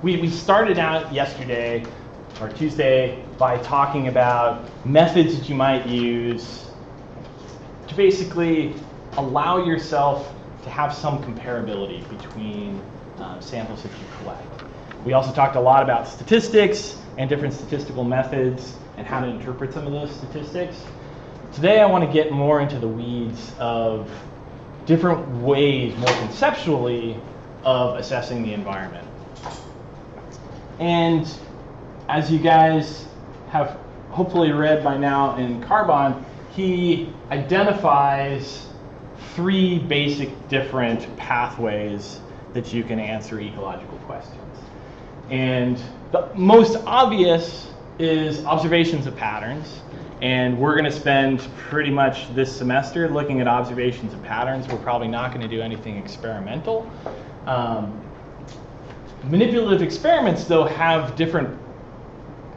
we started out yesterday, or Tuesday, by talking about methods that you might use to basically allow yourself to have some comparability between samples that you collect. We also talked a lot about statistics and different statistical methods and how to interpret some of those statistics. Today I want to get more into the weeds of different ways, more conceptually, of assessing the environment. And as you guys have hopefully read by now in Carbon, he identifies 3 basic different pathways that you can answer ecological questions. And the most obvious is observations of patterns. And we're going to spend pretty much this semester looking at observations of patterns. We're probably not going to do anything experimental. Manipulative experiments, though, have different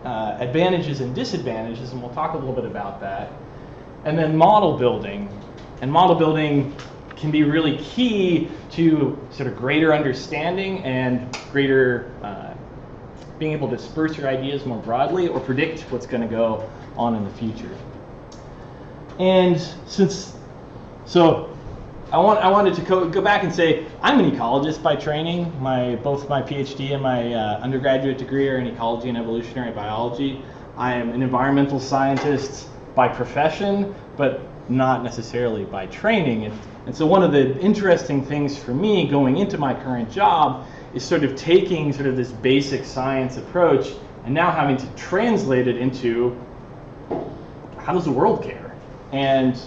advantages and disadvantages, and we'll talk a little bit about that. And then model building. And model building can be really key to sort of greater understanding and greater being able to disperse your ideas more broadly or predict what's going to go on in the future. And I wanted to go back and say I'm an ecologist by training. Both my PhD and my undergraduate degree are in ecology and evolutionary biology. I am an environmental scientist by profession, but not necessarily by training. And so one of the interesting things for me going into my current job is sort of taking sort of this basic science approach and now having to translate it into how does the world care? And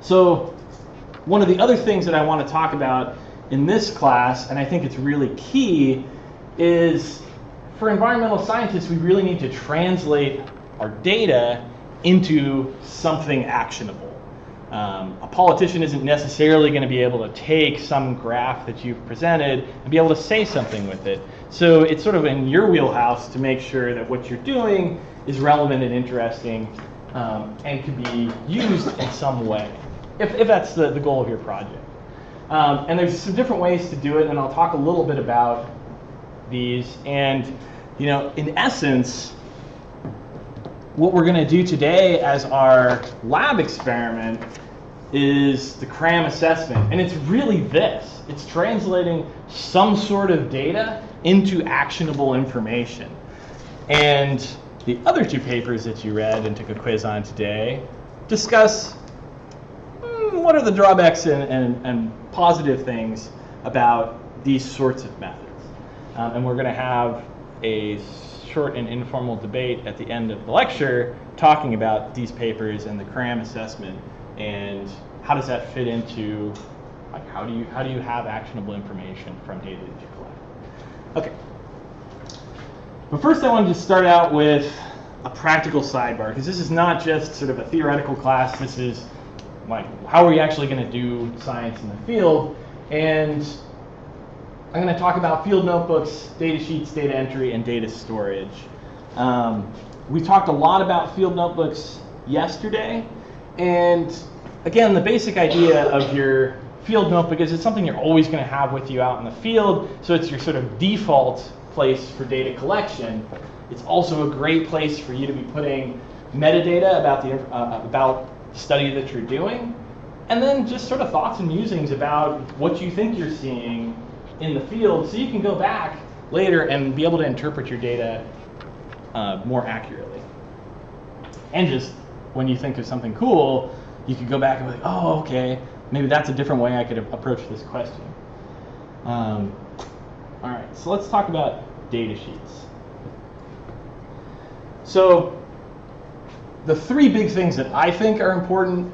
so one of the other things that I want to talk about in this class, and I think it's really key, is for environmental scientists, we really need to translate our data into something actionable. A politician isn't necessarily going to be able to take some graph that you've presented and be able to say something with it. So it's sort of in your wheelhouse to make sure that what you're doing is relevant and interesting and can be used in some way, if that's the goal of your project. And there's some different ways to do it, and I'll talk a little bit about these. And in essence, what we're going to do today as our lab experiment is the CRAM assessment. And it's really this. It's translating some sort of data into actionable information. And the other 2 papers that you read and took a quiz on today discuss what are the drawbacks and positive things about these sorts of methods. And we're going to have a short and informal debate at the end of the lecture talking about these papers and the CRAM assessment and how does that fit into, like, how do you have actionable information from data that you collect. Okay. But first I wanted to start out with a practical sidebar, because this is not just sort of a theoretical class. This is like, how are we actually going to do science in the field? And I'm going to talk about field notebooks, data sheets, data entry, and data storage. We talked a lot about field notebooks yesterday, and again, the basic idea of your field notebook is it's something you're always going to have with you out in the field, so it's your sort of default place for data collection. It's also a great place for you to be putting metadata about the study that you're doing, and then just sort of thoughts and musings about what you think you're seeing in the field, so you can go back later and be able to interpret your data more accurately. And just when you think of something cool, you could go back and be like, oh, okay, maybe that's a different way I could approach this question. All right, so let's talk about data sheets. So the 3 big things that I think are important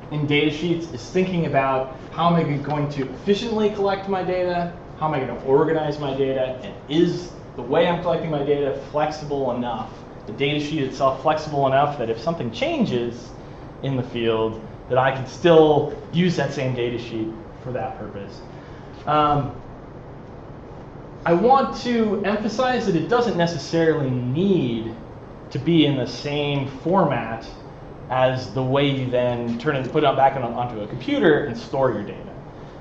in data sheets is thinking about how am I going to efficiently collect my data, how am I going to organize my data, and is the way I'm collecting my data flexible enough, the data sheet itself flexible enough that if something changes in the field, that I can still use that same data sheet for that purpose. I want to emphasize that it doesn't necessarily need to be in the same format as the way you then put it back onto a computer and store your data.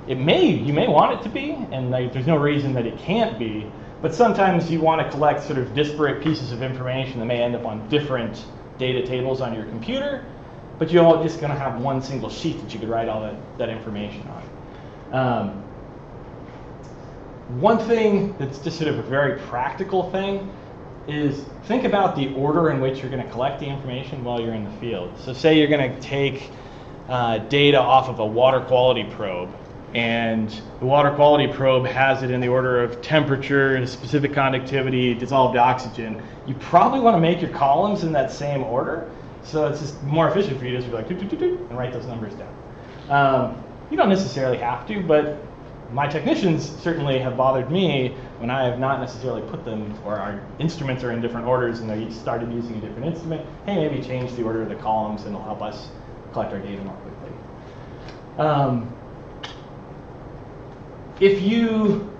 you may want it to be, and there's no reason that it can't be, but sometimes you want to collect sort of disparate pieces of information that may end up on different data tables on your computer, but you're all just going to have one single sheet that you could write all that information on. One thing that's just sort of a very practical thing is think about the order in which you're going to collect the information while you're in the field. So say you're going to take data off of a water quality probe, and the water quality probe has it in the order of temperature, specific conductivity, dissolved oxygen. You probably want to make your columns in that same order, so it's just more efficient for you to just be like, and write those numbers down. You don't necessarily have to, but my technicians certainly have bothered me when I have not necessarily put them, or our instruments are in different orders and they started using a different instrument. Hey, maybe change the order of the columns and it'll help us collect our data more quickly. If you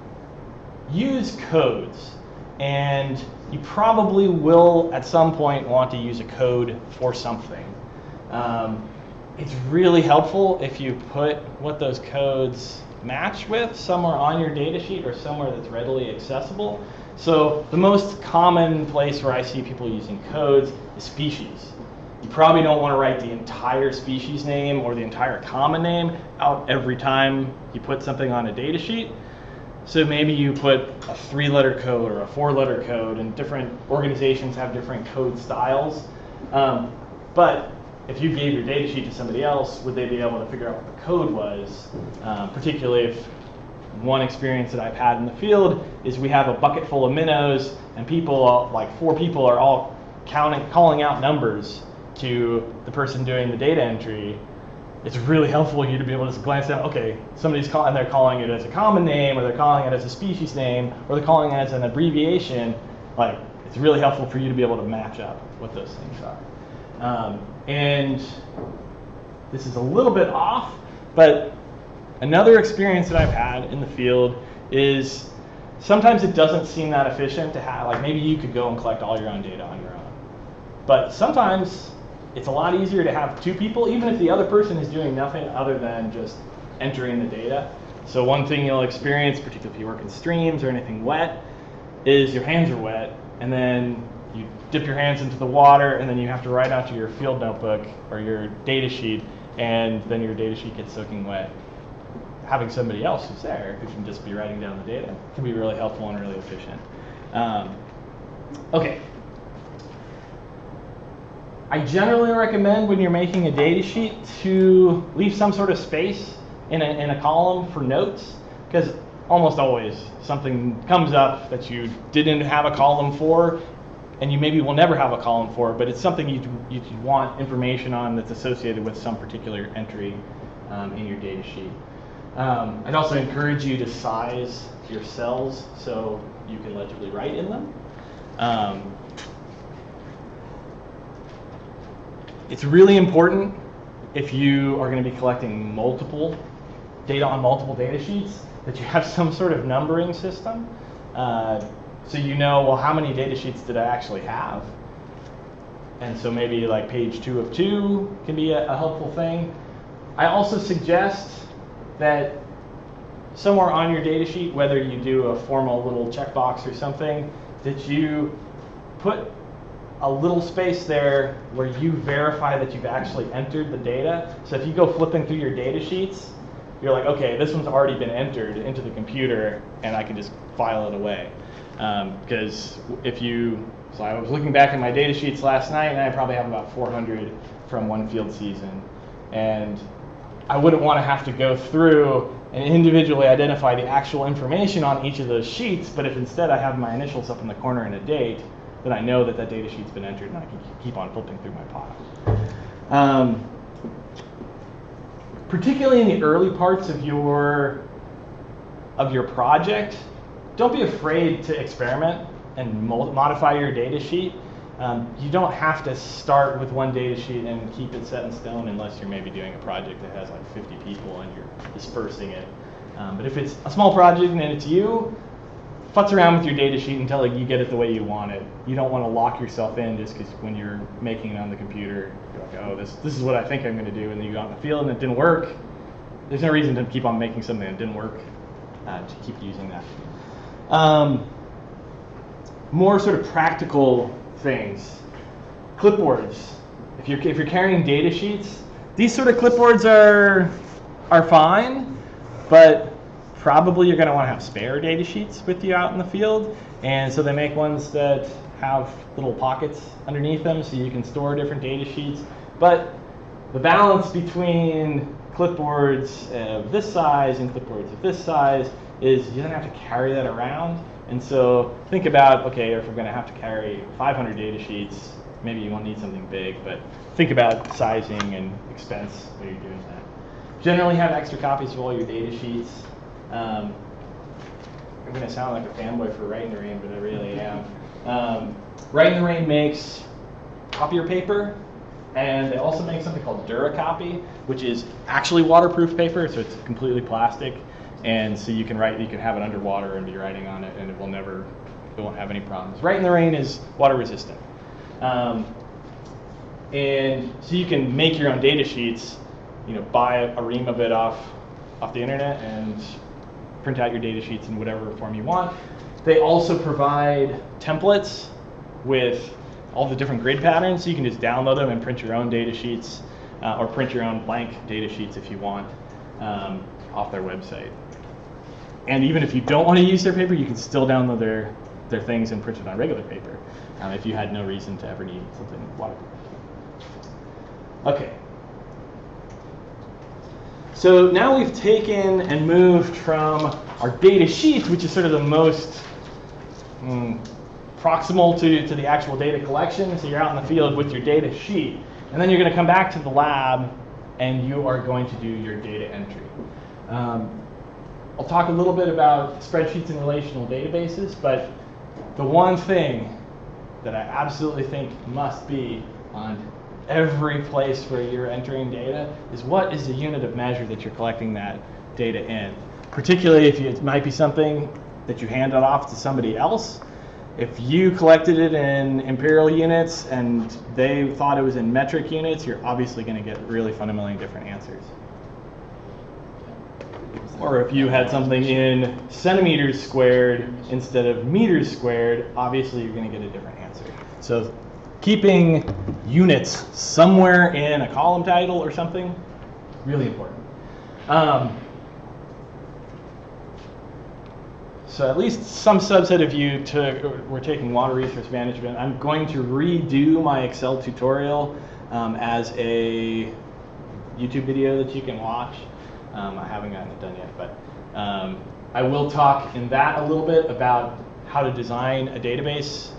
use codes, and you probably will at some point want to use a code for something, it's really helpful if you put what those codes match with somewhere on your data sheet or somewhere that's readily accessible. So the most common place where I see people using codes is species. You probably don't want to write the entire species name or the entire common name out every time you put something on a data sheet. So maybe you put a 3-letter code or a 4-letter code, and different organizations have different code styles. But if you gave your data sheet to somebody else, would they be able to figure out what the code was? Particularly if one experience that I've had in the field is we have a bucket full of minnows, and people, like 4 people, are all calling out numbers to the person doing the data entry. It's really helpful for you to be able to just glance down, okay, somebody's calling, and they're calling it as a common name, or they're calling it as a species name, or they're calling it as an abbreviation. Like, it's really helpful for you to be able to match up what those things are. And this is a little bit off, but another experience that I've had in the field is sometimes it doesn't seem that efficient to have, like maybe you could go and collect all your own data on your own. But sometimes it's a lot easier to have 2 people, even if the other person is doing nothing other than just entering the data. So one thing you'll experience, particularly if you work in streams or anything wet, is your hands are wet, and then you dip your hands into the water, and then you have to write out to your field notebook or your data sheet, and then your data sheet gets soaking wet. Having somebody else who's there who can just be writing down the data can be really helpful and really efficient. Okay. I generally recommend when you're making a data sheet to leave some sort of space in a column for notes, because almost always something comes up that you didn't have a column for, and you maybe will never have a column for, but it's something you want information on that's associated with some particular entry in your data sheet. I'd also encourage you to size your cells so you can legibly write in them. It's really important if you are going to be collecting multiple data on multiple data sheets that you have some sort of numbering system. So you know, well, how many data sheets did I actually have? And so maybe like page 2 of 2 can be a helpful thing. I also suggest that somewhere on your data sheet, whether you do a formal little checkbox or something, that you put a little space there where you verify that you've actually entered the data. So if you go flipping through your data sheets, you're like, okay, this one's already been entered into the computer, and I can just file it away. Because so I was looking back at my data sheets last night, and I probably have about 400 from one field season. And I wouldn't want to have to go through and individually identify the actual information on each of those sheets, but if instead I have my initials up in the corner and a date, then I know that that data sheet's been entered, and I can keep on flipping through my pile. Particularly in the early parts of your project, don't be afraid to experiment and modify your data sheet. You don't have to start with one data sheet and keep it set in stone unless you're maybe doing a project that has like 50 people and you're dispersing it. But if it's a small project and it's you, futz around with your data sheet until you get it the way you want it. You don't want to lock yourself in just because when you're making it on the computer, you're like, oh, this is what I think I'm going to do, and then you go out in the field and it didn't work. there's no reason to keep on making something that didn't work, to keep using that. More sort of practical things. Clipboards. If you're carrying data sheets, these sort of clipboards are fine, but probably you're going to want to have spare data sheets with you out in the field, and so they make ones that have little pockets underneath them so you can store different data sheets. But the balance between clipboards of this size and clipboards of this size is you don't have to carry that around. And so think about, okay, if we're going to have to carry 500 data sheets, maybe you won't need something big, but think about sizing and expense when you're doing that. Generally have extra copies of all your data sheets. I'm going to sound like a fanboy for Write in the Rain, but I really am. Write in the Rain makes copier paper, and they also make something called DuraCopy, which is actually waterproof paper, so it's completely plastic, and so you can have it underwater and be writing on it, and it won't have any problems. Write in the Rain is water resistant. And so you can make your own data sheets, buy a ream of it off the internet and print out your data sheets in whatever form you want. They also provide templates with all the different grid patterns, so you can just download them and print your own data sheets, or print your own blank data sheets if you want, off their website. And even if you don't want to use their paper, you can still download their things and print it on regular paper, if you had no reason to ever need something waterproof. Okay. So now we've taken and moved from our data sheet, which is sort of the most proximal to the actual data collection. So you're out in the field with your data sheet, and then you're going to come back to the lab and you are going to do your data entry. I'll talk a little bit about spreadsheets and relational databases, but the one thing that I absolutely think must be on every place where you're entering data is what is the unit of measure that you're collecting that data in. Particularly if it might be something that you handed off to somebody else. If you collected it in imperial units and they thought it was in metric units, you're obviously going to get really fundamentally different answers. Or if you had something in centimeters squared instead of meters squared, obviously you're going to get a different answer. So keeping units somewhere in a column title or something, really important. So at least some subset of you were taking water resource management. I'm going to redo my Excel tutorial as a YouTube video that you can watch. I haven't gotten it done yet, but I will talk in that a little bit about how to design a database,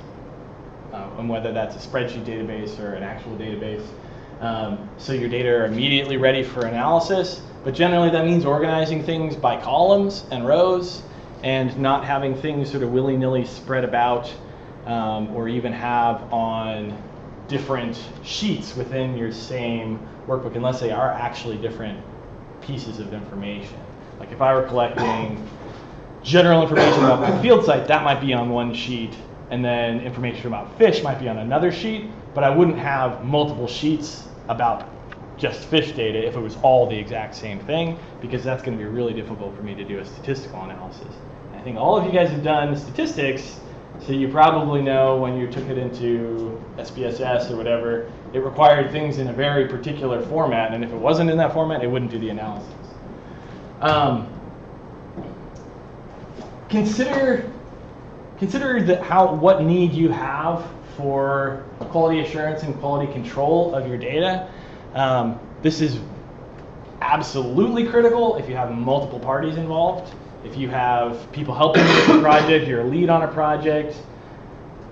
and whether that's a spreadsheet database or an actual database. So your data are immediately ready for analysis, but generally that means organizing things by columns and rows and not having things sort of willy-nilly spread about, or even have on different sheets within your same workbook, unless they are actually different pieces of information. Like if I were collecting general information about my field site, that might be on one sheet, and then information about fish might be on another sheet, but I wouldn't have multiple sheets about just fish data if it was all the exact same thing, because that's going to be really difficult for me to do a statistical analysis. And I think all of you guys have done statistics, so you probably know when you took it into SPSS or whatever, it required things in a very particular format, and if it wasn't in that format, it wouldn't do the analysis. Consider what need you have for quality assurance and quality control of your data. This is absolutely critical if you have multiple parties involved. If you have people helping you with a project, you're a lead on a project,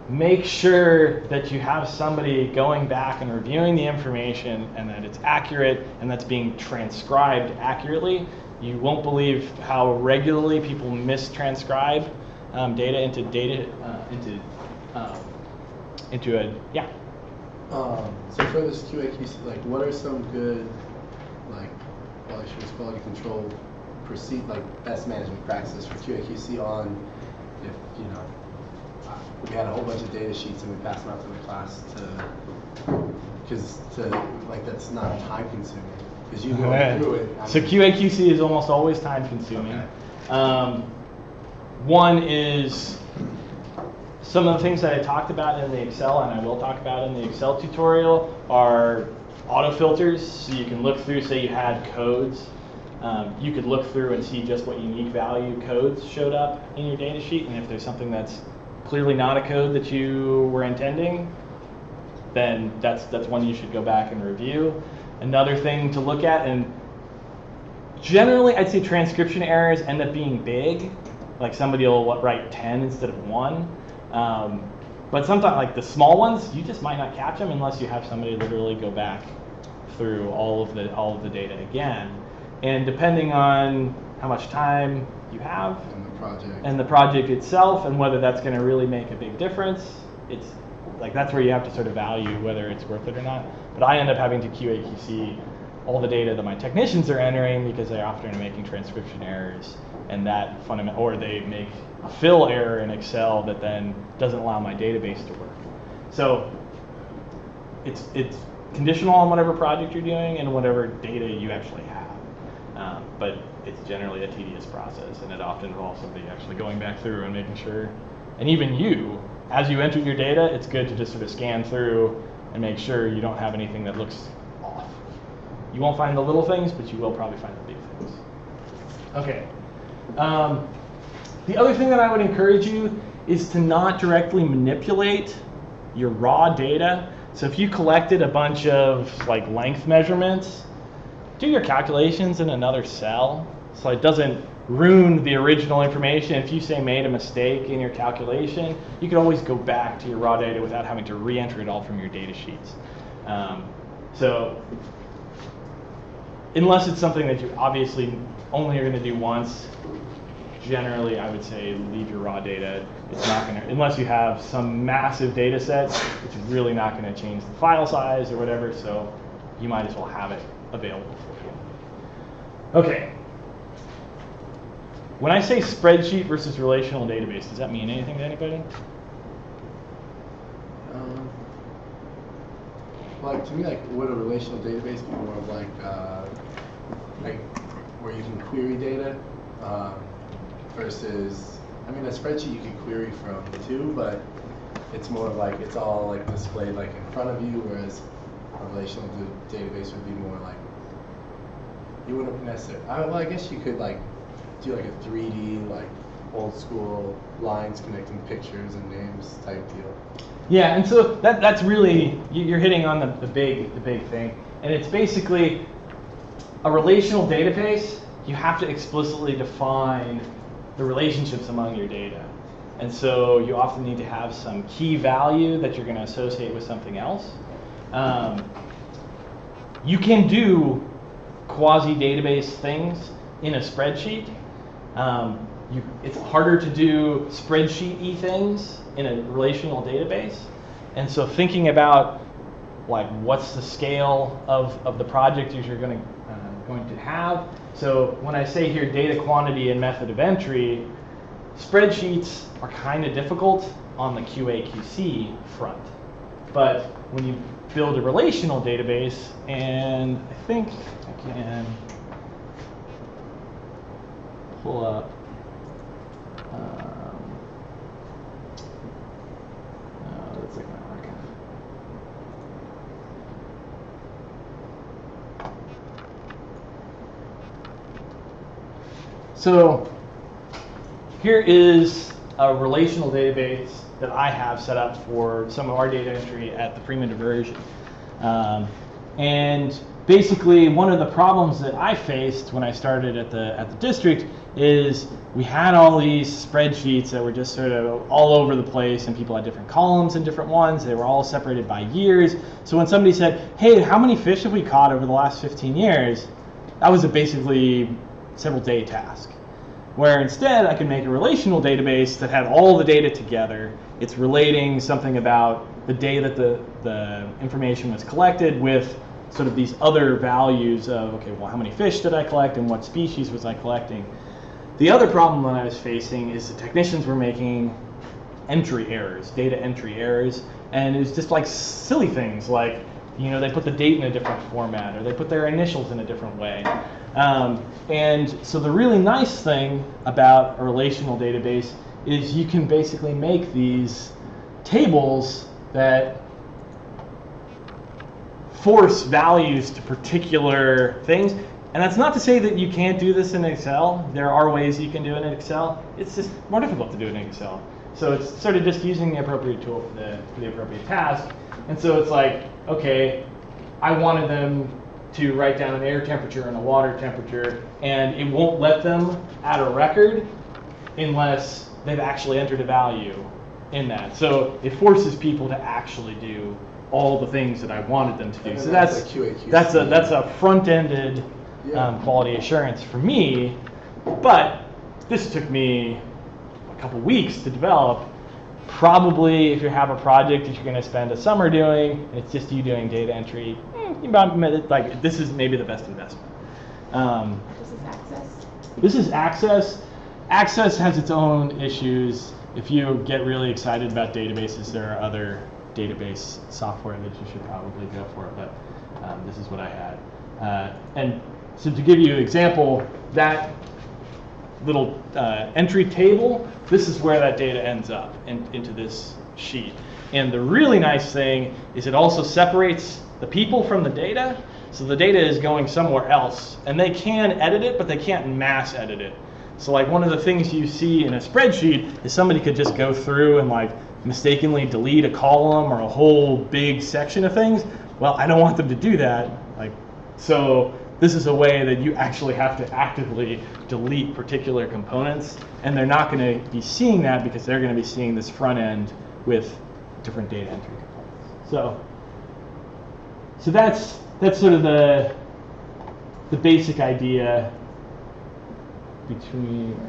make sure that you have somebody going back and reviewing the information and that it's accurate and that's being transcribed accurately. You won't believe how regularly people mistranscribe data into So for this QA/QC, like, what are some good, like, quality assurance, quality control, best management practices for QA/QC on if we had a whole bunch of data sheets and we passed them out to the class that's not time consuming. Because you go through it. So QA/QC is almost always time consuming. Okay. One is some of the things that I talked about in the Excel, and I will talk about in the Excel tutorial, are auto filters. So you can look through, say you had codes. You could look through and see just what unique value codes showed up in your data sheet, and if there's something that's clearly not a code that you were intending, then that's one you should go back and review. Another thing to look at, and generally I'd say transcription errors end up being big, like somebody will write 10 instead of 1. But sometimes, like the small ones, you just might not catch them unless you have somebody literally go back through all of the data again. And depending on how much time you have and the project itself, and whether that's going to really make a big difference, it's like that's where you have to sort of value whether it's worth it or not. But I end up having to QA/QC all the data that my technicians are entering because they often are making transcription errors, and that or they make a fill error in Excel that then doesn't allow my database to work. So it's conditional on whatever project you're doing and whatever data you actually have. But it's generally a tedious process, and it often involves somebody actually going back through and making sure. And even you, as you enter your data, it's good to just sort of scan through and make sure you don't have anything that looks off. You won't find the little things, but you will probably find the big things. Okay. The other thing that I would encourage you is to not directly manipulate your raw data. So if you collected a bunch of like length measurements, do your calculations in another cell so it doesn't ruin the original information. If you say made a mistake in your calculation, you can always go back to your raw data without having to re-enter it all from your data sheets. So unless it's something that you obviously only are going to do once, generally I would say leave your raw data. It's not going to, unless you have some massive data set, it's really not going to change the file size or whatever, so you might as well have it available for you. Okay. When I say spreadsheet versus relational database, does that mean anything to anybody? Like to me, like would a relational database be more of like where you can query data versus, I mean, a spreadsheet you can query from too, but it's more of like it's all like displayed like in front of you, whereas a relational database would be more like you wouldn't necessarily. Well, I guess you could like do like a 3D like old school lines connecting pictures and names type deal. Yeah, and so that's really, you're hitting on the big thing, and it's basically a relational database. You have to explicitly define the relationships among your data, and so you often need to have some key value that you're going to associate with something else. You can do quasi-database things in a spreadsheet. It's harder to do spreadsheet-y things in a relational database. And so thinking about like what's the scale of the project you're going to have. So when I say here data quantity and method of entry, spreadsheets are kind of difficult on the QA/QC front. But when you build a relational database, and I think I can pull up that's like my archive. So here is a relational database that I have set up for some of our data entry at the Freeman diversion. And basically one of the problems that I faced when I started at the district is we had all these spreadsheets that were just sort of all over the place, and people had different columns and different ones. They were all separated by years. So when somebody said, hey, how many fish have we caught over the last 15 years? That was a basically several day task. Where instead I could make a relational database that had all the data together. It's relating something about the day that the information was collected with sort of these other values of, okay, well, how many fish did I collect and what species was I collecting? The other problem that I was facing is the technicians were making entry errors, data entry errors, and it was just like silly things like You know, they put the date in a different format, or they put their initials in a different way. And so the really nice thing about a relational database is you can basically make these tables that force values to particular things. And that's not to say that you can't do this in Excel. There are ways you can do it in Excel. It's just more difficult to do it in Excel. So it's sort of just using the appropriate tool for the appropriate task. And so it's like, okay, I wanted them to write down an air temperature and a water temperature, and it won't let them add a record unless they've actually entered a value in that. So it forces people to actually do all the things that I wanted them to do. So that's a front-ended quality assurance for me, but this took me a couple weeks to develop. Probably if you have a project that you're going to spend a summer doing, and it's just you doing data entry, like this is maybe the best investment. This is Access? This is Access. Access has its own issues. If you get really excited about databases, there are other database software that you should probably go for, but this is what I had. And so to give you an example, that little entry table, this is where that data ends up into this sheet. And the really nice thing is it also separates the people from the data. So the data is going somewhere else, and they can edit it, but they can't mass edit it. So like one of the things you see in a spreadsheet is somebody could just go through and like mistakenly delete a column or a whole big section of things. Well, I don't want them to do that. So this is a way that you actually have to actively delete particular components, and they're not going to be seeing that because they're going to be seeing this front end with different data entry components. So that's sort of the basic idea between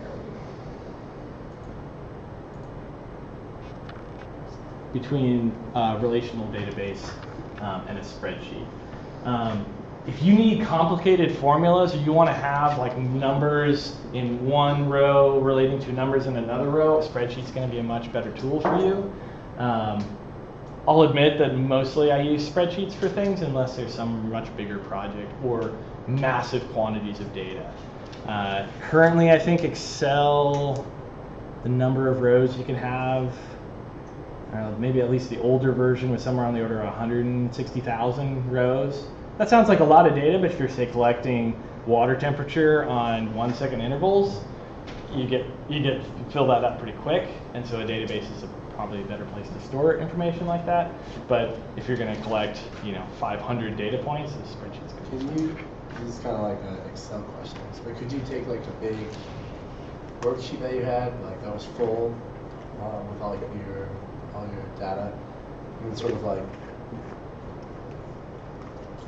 relational database and a spreadsheet. If you need complicated formulas, or you want to have like numbers in one row relating to numbers in another row, a spreadsheet's going to be a much better tool for you. I'll admit that mostly I use spreadsheets for things unless there's some much bigger project or massive quantities of data. Currently, I think Excel, the number of rows you can have, maybe at least the older version was somewhere on the order of 160,000 rows. That sounds like a lot of data, but if you're, say, collecting water temperature on 1 second intervals, you fill that up pretty quick, and so a database is probably a better place to store information like that. But if you're going to collect, 500 data points, the spreadsheet's going to. This is kind of like an Excel question, but could you take like a big worksheet that you had, like that was full with all your data, and sort of like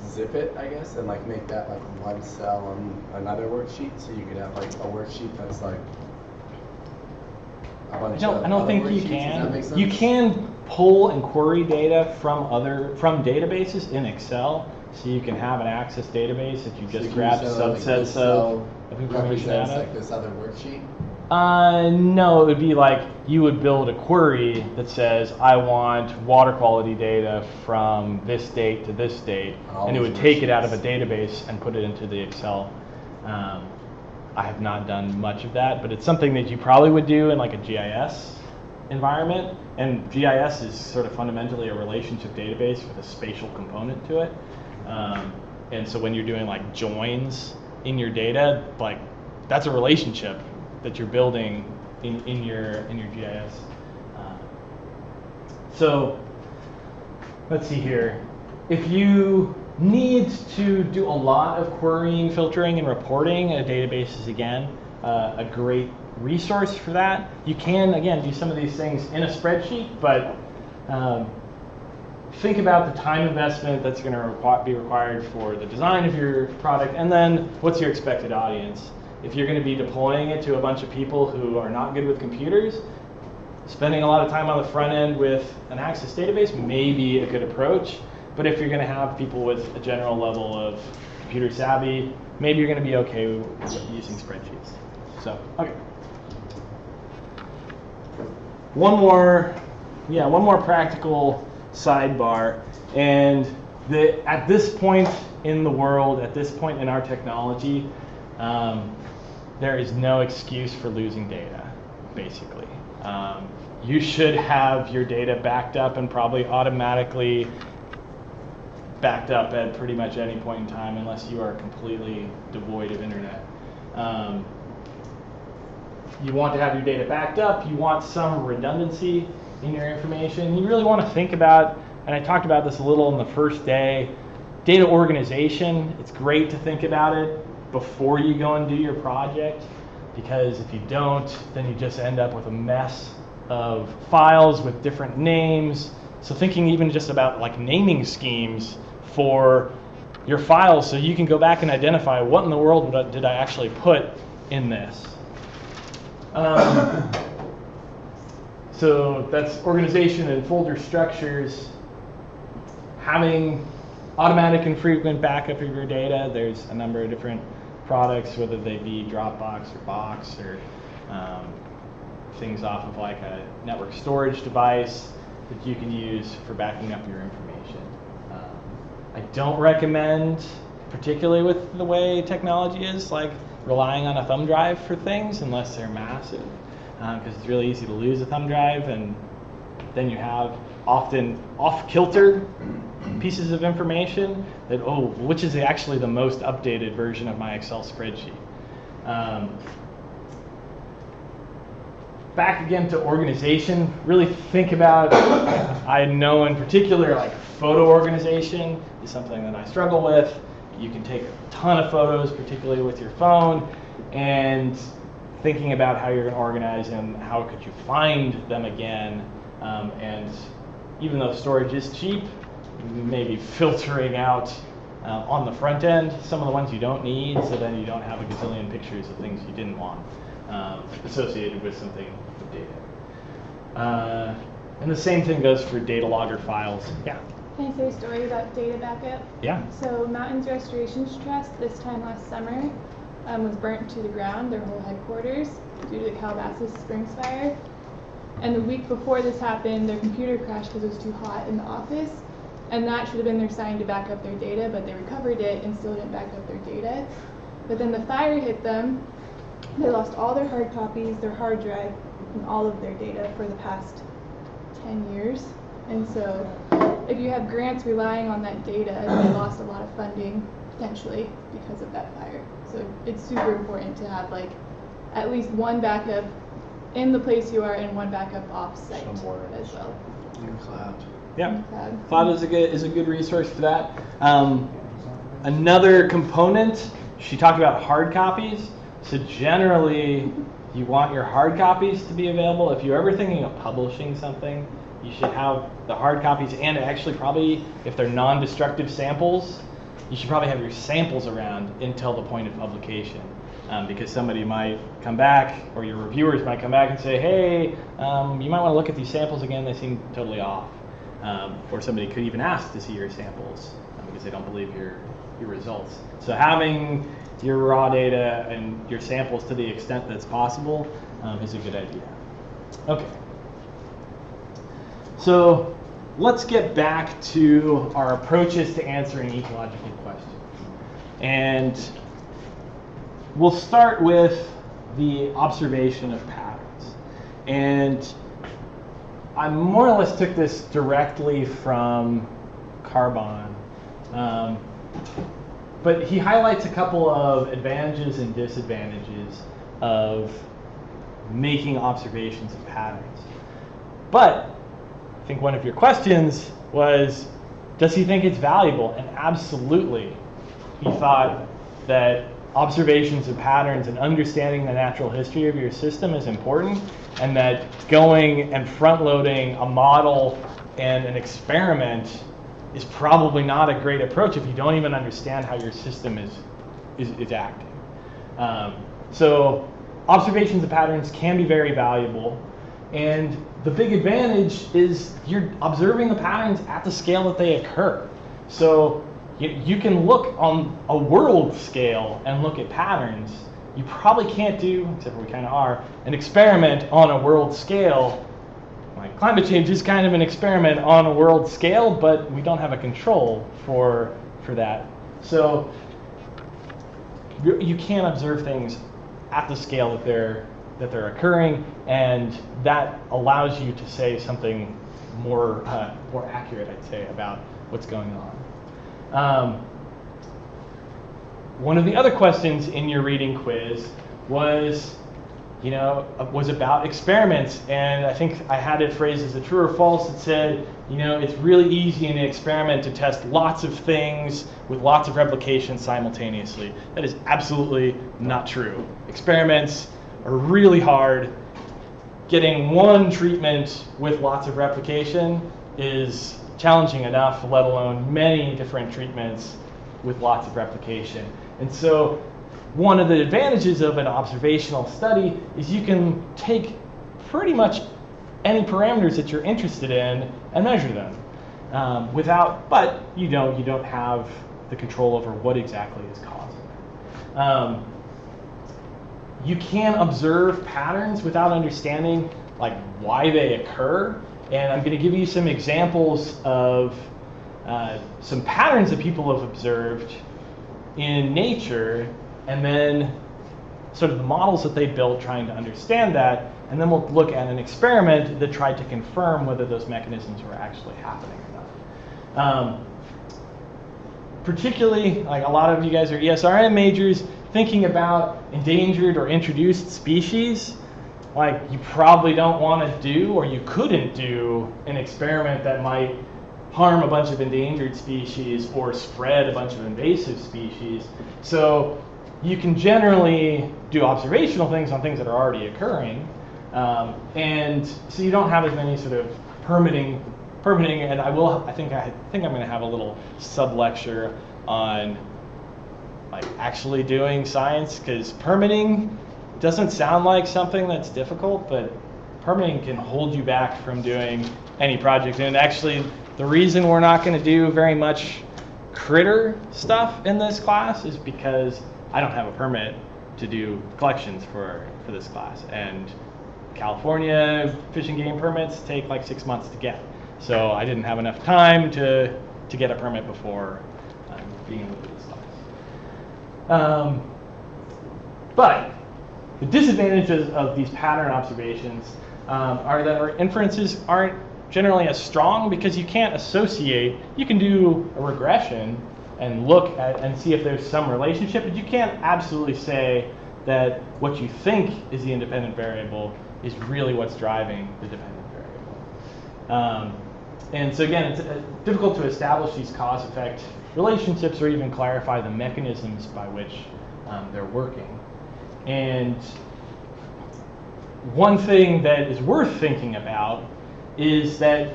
zip it, I guess, and like make that like one cell on another worksheet, so you could have like a worksheet that's like a bunch of I don't think you can. Does that make sense? You can pull and query data from databases in Excel, so you can have an Access database that you just grab subsets of information out of. Like this other worksheet? No, it would be like you would build a query that says, I want water quality data from this date to this date, and it would take it out of a database and put it into the Excel. I have not done much of that, but it's something that you probably would do in like a GIS environment, and GIS is sort of fundamentally a relationship database with a spatial component to it. And so when you're doing like joins in your data, like that's a relationship that you're building in your GIS. So let's see here. If you need to do a lot of querying, filtering, and reporting, a database is again a great resource for that. You can again do some of these things in a spreadsheet, but think about the time investment that's going to be required for the design of your product, and then what's your expected audience. If you're going to be deploying it to a bunch of people who are not good with computers, spending a lot of time on the front end with an Access database may be a good approach. But if you're going to have people with a general level of computer savvy, maybe you're going to be okay with using spreadsheets. So, okay. One more practical sidebar, and at this point in the world, at this point in our technology, there is no excuse for losing data, basically. You should have your data backed up and probably automatically backed up at pretty much any point in time unless you are completely devoid of internet. You want to have your data backed up. You want some redundancy in your information. You really want to think about, and I talked about this a little on the first day, data organization. It's great to think about it before you go and do your project, because if you don't, then you just end up with a mess of files with different names. So thinking even just about like naming schemes for your files so you can go back and identify what in the world did I actually put in this. So that's organization and folder structures. Having automatic and frequent backup of your data. There's a number of different products, whether they be Dropbox or Box or things off of like a network storage device that you can use for backing up your information. I don't recommend, particularly with the way technology is, like relying on a thumb drive for things unless they're massive, because it's really easy to lose a thumb drive, and then you have often off-kilter pieces of information that, which is actually the most updated version of my Excel spreadsheet. Back again to organization, really think about, I know in particular like photo organization is something that I struggle with. You can take a ton of photos, particularly with your phone, and thinking about how you're going to organize them, how could you find them again, and even though storage is cheap, maybe filtering out on the front end some of the ones you don't need, so then you don't have a gazillion pictures of things you didn't want associated with something with data. And the same thing goes for data logger files. Yeah. Can I say a story about data backup? Yeah. So Mountains Restoration Trust this time last summer was burnt to the ground, their whole headquarters, due to the Calabasas Springs fire. And the week before this happened, their computer crashed because it was too hot in the office. And that should have been their sign to back up their data, but they recovered it and still didn't back up their data. But then the fire hit them. They lost all their hard copies, their hard drive, and all of their data for the past 10 years. And so if you have grants relying on that data, they lost a lot of funding potentially because of that fire. So it's super important to have like at least one backup in the place you are and one backup off-site as well. In cloud. Yeah, cloud is a good resource for that. Another component, she talked about hard copies. So generally, you want your hard copies to be available. If you're ever thinking of publishing something, you should have the hard copies, and actually probably, if they're non-destructive samples, you should probably have your samples around until the point of publication. Because somebody might come back, or your reviewers might come back and say, hey, you might want to look at these samples again, they seem totally off. Or somebody could even ask to see your samples because they don't believe your results. So having your raw data and your samples to the extent that's possible is a good idea. Okay. So let's get back to our approaches to answering ecological questions. And we'll start with the observation of patterns. And I more or less took this directly from Carbon. But he highlights a couple of advantages and disadvantages of making observations of patterns. But I think one of your questions was, does he think it's valuable? And absolutely. He thought that observations of patterns and understanding the natural history of your system is important, and that going and front-loading a model and an experiment is probably not a great approach if you don't even understand how your system is acting. So observations of patterns can be very valuable, and the big advantage is you're observing the patterns at the scale that they occur. So you can look on a world scale and look at patterns. You probably can't do, except for we kind of are, an experiment on a world scale, like climate change is kind of an experiment on a world scale, but we don't have a control for that. So you can observe things at the scale that they're occurring, and that allows you to say something more accurate, I'd say, about what's going on. One of the other questions in your reading quiz was about experiments, and I think I had it phrased as a true or false. It said, it's really easy in an experiment to test lots of things with lots of replications simultaneously. That is absolutely not true. Experiments are really hard. Getting one treatment with lots of replication is challenging enough, let alone many different treatments with lots of replication. And so one of the advantages of an observational study is you can take pretty much any parameters that you're interested in and measure them but you don't have the control over what exactly is causing it. You can observe patterns without understanding why they occur, and I'm going to give you some examples of some patterns that people have observed in nature, and then sort of the models that they built trying to understand that, and then we'll look at an experiment that tried to confirm whether those mechanisms were actually happening or not. Particularly, a lot of you guys are ESRM majors, thinking about endangered or introduced species, you probably don't want to do, or you couldn't do, an experiment that might harm a bunch of endangered species or spread a bunch of invasive species. So you can generally do observational things on things that are already occurring, and so you don't have as many sort of permitting. And I think I'm going to have a little sub lecture on actually doing science, because permitting doesn't sound like something that's difficult, but permitting can hold you back from doing any project. And actually, the reason we're not going to do very much critter stuff in this class is because I don't have a permit to do collections for this class, and California fish and game permits take 6 months to get. So I didn't have enough time to get a permit before being able to do this class. But the disadvantages of these pattern observations are that our inferences aren't generally as strong, because you can't associate. You can do a regression and look at and see if there's some relationship, but you can't absolutely say that what you think is the independent variable is really what's driving the dependent variable. And so again, it's difficult to establish these cause-effect relationships or even clarify the mechanisms by which they're working. And one thing that is worth thinking about is that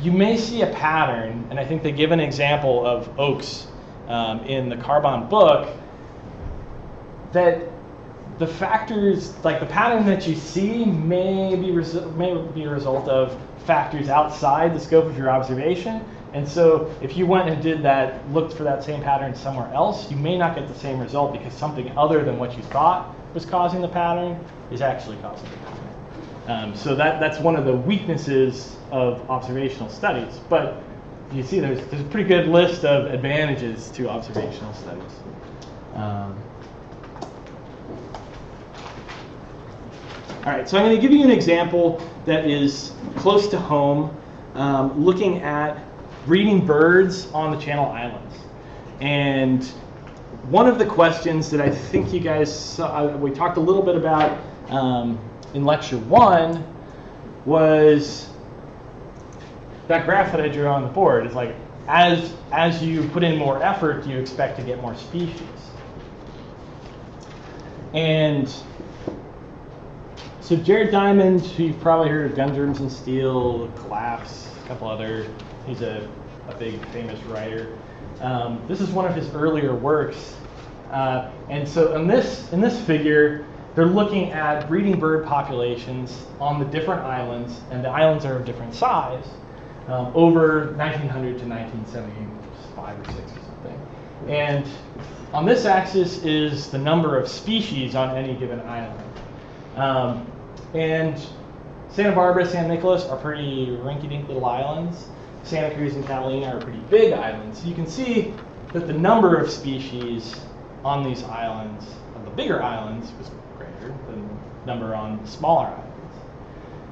you may see a pattern, and I think they give an example of oaks in the Carbon book, that the factors, the pattern that you see may be a result of factors outside the scope of your observation. And so if you went and did that, looked for that same pattern somewhere else, you may not get the same result, because something other than what you thought was causing the pattern is actually causing the pattern. So that's one of the weaknesses of observational studies. But you see there's a pretty good list of advantages to observational studies. All right, so I'm going to give you an example that is close to home, looking at breeding birds on the Channel Islands. And one of the questions that I think you guys saw, we talked a little bit about in lecture 1, was that graph that I drew on the board. It's as you put in more effort, you expect to get more species. And so Jared Diamond, who you've probably heard of, Gumdrops and Steel, Collapse, a couple other, he's a big famous writer. This is one of his earlier works. And so in this figure, they're looking at breeding bird populations on the different islands, and the islands are of different size, over 1900 to 1975 or 6 or something. And on this axis is the number of species on any given island. And Santa Barbara, San Nicolas are pretty rinky-dink little islands. Santa Cruz and Catalina are pretty big islands. So you can see that the number of species on these islands, on the bigger islands, was greater than the number on smaller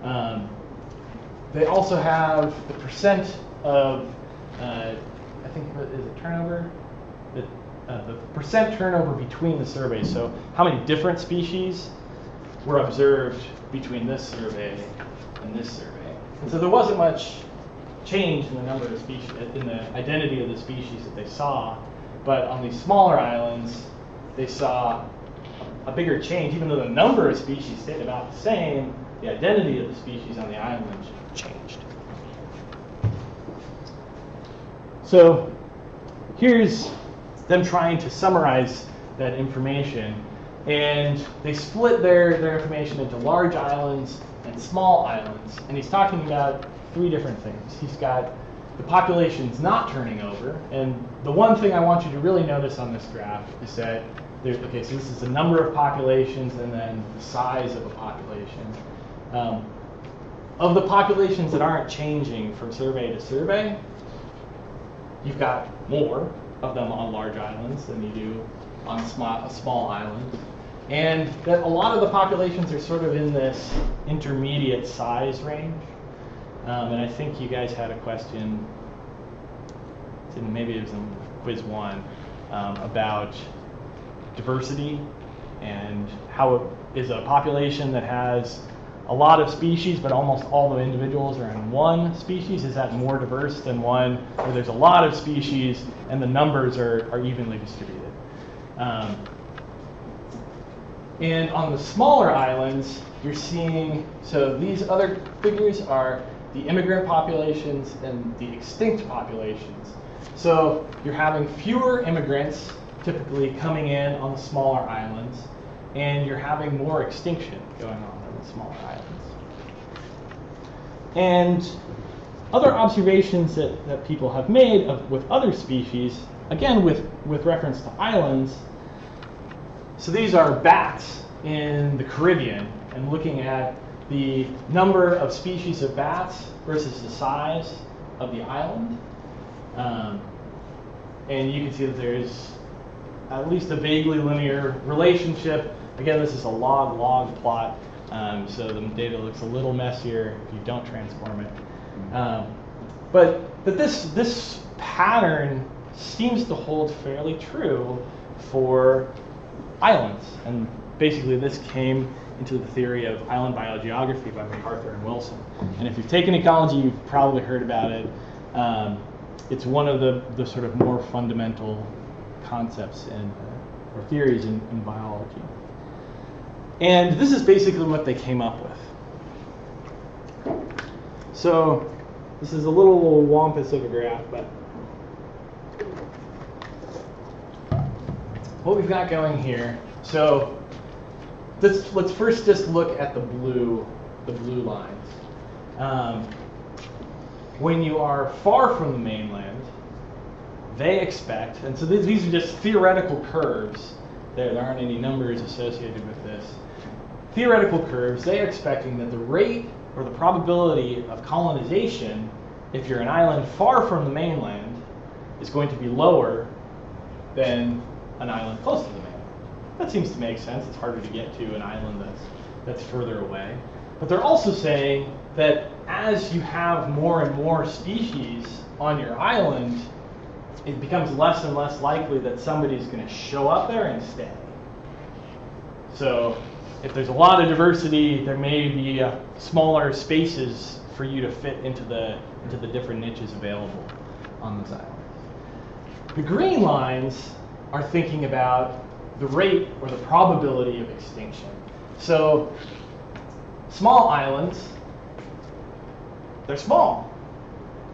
islands. They also have the percent of, I think, is it turnover? The percent turnover between the surveys. So how many different species were observed between this survey and this survey. And so there wasn't much change in the number of species, in the identity of the species that they saw. But on these smaller islands, they saw a bigger change. Even though the number of species stayed about the same, the identity of the species on the island changed. So here's them trying to summarize that information. And they split their information into large islands and small islands. And he's talking about 3 different things. He's got the populations not turning over. And the one thing I want you to really notice on this graph is that, okay, so this is the number of populations and then the size of a population. Of the populations that aren't changing from survey to survey, you've got more of them on large islands than you do on a small island. And that a lot of the populations are sort of in this intermediate size range. And I think you guys had a question, maybe it was in quiz 1, about diversity and how it is a population that has a lot of species, but almost all the individuals are in one species. Is that more diverse than one where there's a lot of species and the numbers are evenly distributed? And on the smaller islands, you're seeing, so these other figures are the immigrant populations and the extinct populations. So you're having fewer immigrants typically coming in on the smaller islands, and you're having more extinction going on the smaller islands. And other observations that people have made with other species, again with reference to islands, so these are bats in the Caribbean, and looking at the number of species of bats versus the size of the island. And you can see that there's at least a vaguely linear relationship. Again, this is a log-log plot, so the data looks a little messier if you don't transform it. But this pattern seems to hold fairly true for islands. And basically this came into the theory of island biogeography by MacArthur and Wilson. And if you've taken ecology, you've probably heard about it. It's one of the sort of more fundamental concepts or theories in biology. And this is basically what they came up with. So this is a little wampus of a graph, but what we've got going here, so let's first just look at the blue lines. When you are far from the mainland, they expect, and so these are just theoretical curves, there aren't any numbers associated with this. Theoretical curves, they're expecting that the rate or the probability of colonization, if you're an island far from the mainland, is going to be lower than an island close to the mainland. That seems to make sense. It's harder to get to an island that's further away. But they're also saying that as you have more and more species on your island, it becomes less and less likely that somebody's going to show up there and stay. So if there's a lot of diversity, there may be smaller spaces for you to fit into the different niches available on this island. The green lines are thinking about the rate or the probability of extinction. So small islands, they're small.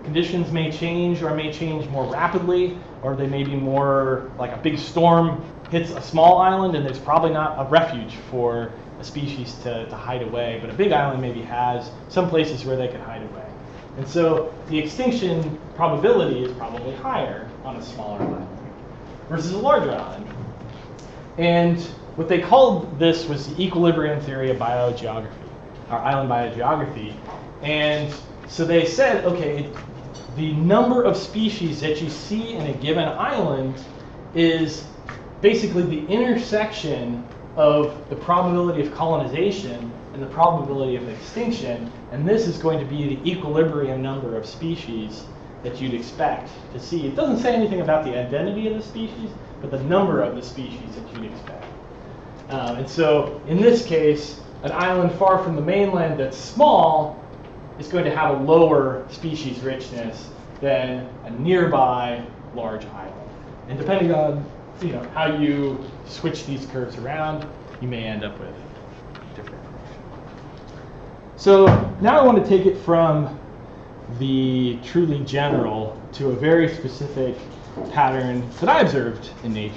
Conditions may change or may change more rapidly, or they may be more like a big storm hits a small island and there's probably not a refuge for a species to hide away, but a big island maybe has some places where they can hide away. And so the extinction probability is probably higher on a smaller island versus a larger island. And what they called this was the equilibrium theory of biogeography. our island biogeography. And so they said, okay, the number of species that you see in a given island is basically the intersection of the probability of colonization and the probability of extinction, and this is going to be the equilibrium number of species that you'd expect to see. It doesn't say anything about the identity of the species, but the number of the species that you'd expect. And so in this case, an island far from the mainland that's small is going to have a lower species richness than a nearby large island. And depending on how you switch these curves around, you may end up with different information. So now I want to take it from the truly general to a very specific pattern that I observed in nature.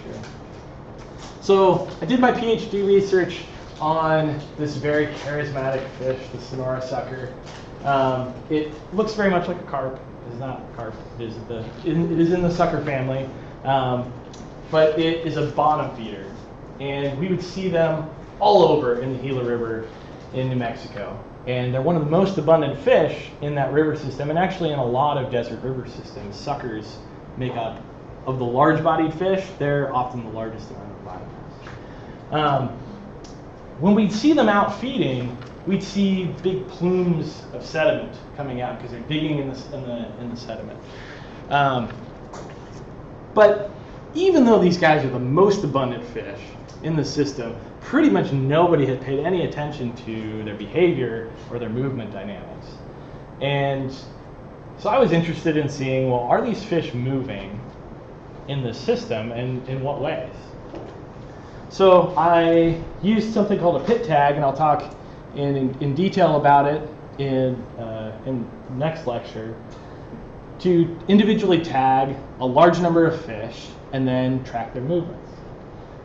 So I did my PhD research on this very charismatic fish, the Sonora sucker. It looks very much like a carp. It's not a carp. It is in the sucker family, but it is a bottom feeder, and we would see them all over in the Gila River in New Mexico. And they're one of the most abundant fish in that river system, and actually in a lot of desert river systems. Suckers make up, of the large-bodied fish, they're often the largest amount of biomass. When we'd see them out feeding, we'd see big plumes of sediment coming out because they're digging in the sediment. But even though these guys are the most abundant fish in the system, pretty much nobody had paid any attention to their behavior or their movement dynamics. And so I was interested in seeing, well, are these fish moving in the system, and in what ways? So I used something called a pit tag, and I'll talk in detail about it in next lecture, to individually tag a large number of fish and then track their movements.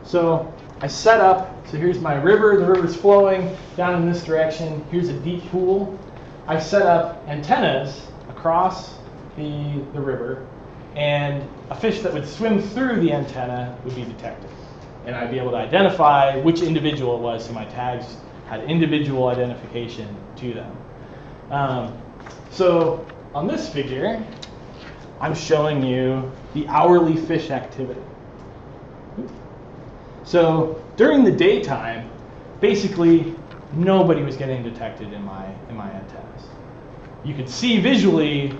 So I set up, so here's my river, the river's flowing down in this direction, here's a deep pool. I set up antennas across the river, and a fish that would swim through the antenna would be detected. And I'd be able to identify which individual it was, so my tags had individual identification to them. So on this figure, I'm showing you the hourly fish activity. So during the daytime, basically nobody was getting detected in my antennas. You could see visually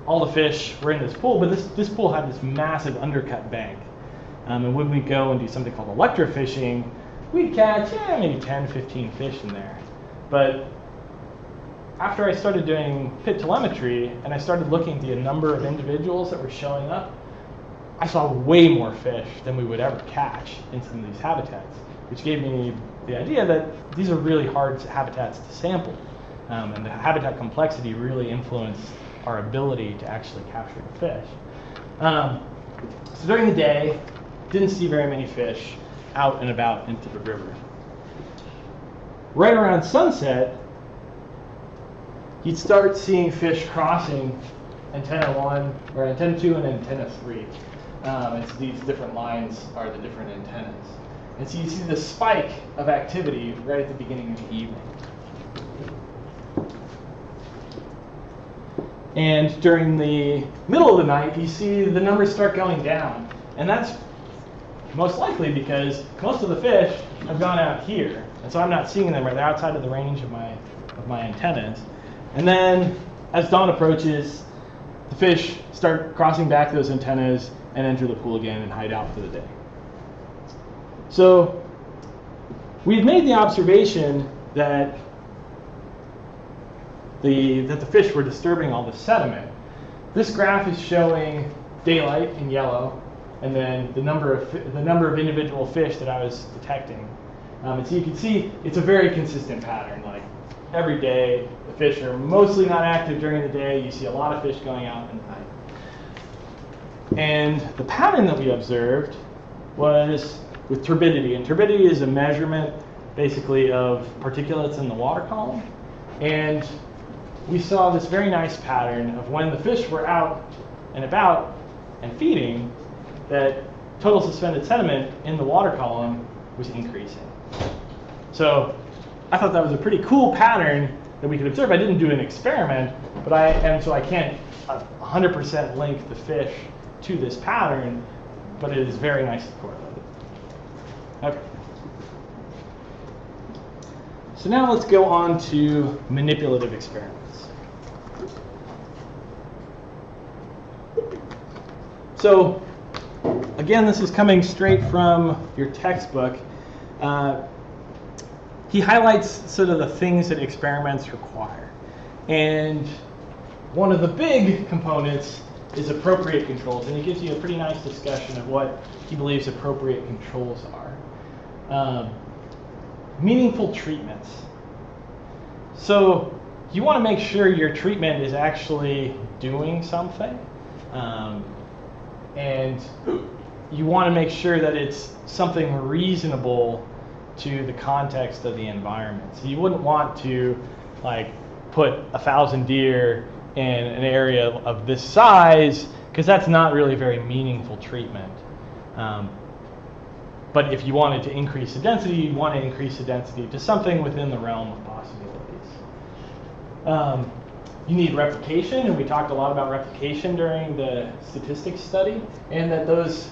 all the fish were in this pool, but this pool had this massive undercut bank. And when we go and do something called electrofishing, we'd catch maybe 10, 15 fish in there. But after I started doing pit telemetry and I started looking at the number of individuals that were showing up, I saw way more fish than we would ever catch in some of these habitats, which gave me the idea that these are really hard habitats to sample. And the habitat complexity really influenced our ability to actually capture the fish. So during the day, didn't see very many fish out and about into the river. Right around sunset, you'd start seeing fish crossing antenna 1, or antenna 2 and antenna 3. And so these different lines are the different antennas. And so you see the spike of activity right at the beginning of the evening. And during the middle of the night, you see the numbers start going down. And that's most likely because most of the fish have gone out here. And so I'm not seeing them, right? They're outside of the range of my antennas. And then as dawn approaches, the fish start crossing back those antennas and enter the pool again and hide out for the day. So we had made the observation that the fish were disturbing all the sediment. This graph is showing daylight in yellow, and then the number of individual fish that I was detecting. And so you can see it's a very consistent pattern. Like every day, the fish are mostly not active during the day. You see a lot of fish going out at night. And the pattern that we observed was with turbidity. And turbidity is a measurement basically of particulates in the water column. And we saw this very nice pattern of when the fish were out and about and feeding, that total suspended sediment in the water column was increasing. So I thought that was a pretty cool pattern that we could observe. I didn't do an experiment, but so I can't 100% link the fish to this pattern, but it is very nicely correlated. Okay. So now let's go on to manipulative experiments. So again, this is coming straight from your textbook. He highlights sort of the things that experiments require. And one of the big components is appropriate controls. And he gives you a pretty nice discussion of what he believes appropriate controls are. Meaningful treatments. So you want to make sure your treatment is actually doing something. And you want to make sure that it's something reasonable to the context of the environment. So you wouldn't want to like put 1,000 deer in an area of this size, because that's not really very meaningful treatment. But if you wanted to increase the density, you'd want to increase the density to something within the realm of possibilities. You need replication, and we talked a lot about replication during the statistics study, and that those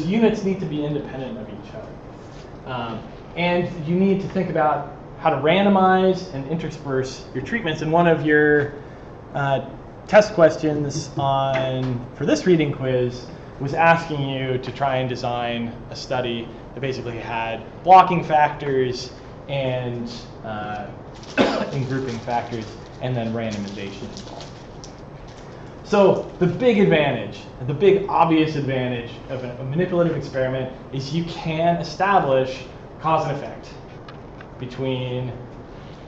units need to be independent of each other. And you need to think about how to randomize and intersperse your treatments. And one of your test questions for this reading quiz was asking you to try and design a study that basically had blocking factors and grouping factors, and then randomization involved. So the big advantage, the big obvious advantage of a manipulative experiment is you can establish cause and effect between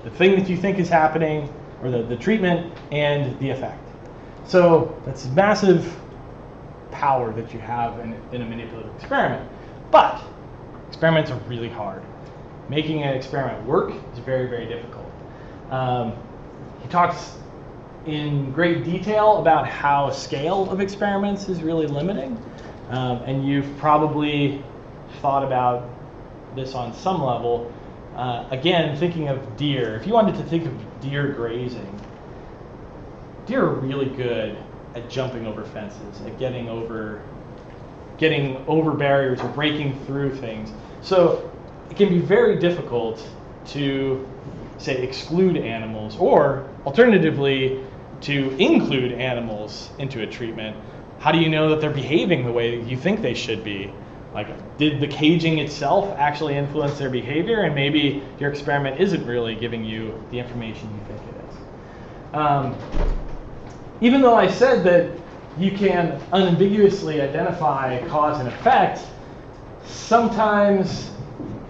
the thing that you think is happening, or the treatment, and the effect. So that's massive power that you have in a manipulative experiment. But experiments are really hard. Making an experiment work is very, very difficult. He talks in great detail about how scale of experiments is really limiting. And you've probably thought about this on some level. Again, thinking of deer, if you wanted to think of deer grazing, deer are really good at jumping over fences, at getting over barriers or breaking through things. So it can be very difficult to, say, exclude animals, or alternatively, to include animals into a treatment. How do you know that they're behaving the way you think they should be? Like, did the caging itself actually influence their behavior? And maybe your experiment isn't really giving you the information you think it is. Even though I said that you can unambiguously identify cause and effect, sometimes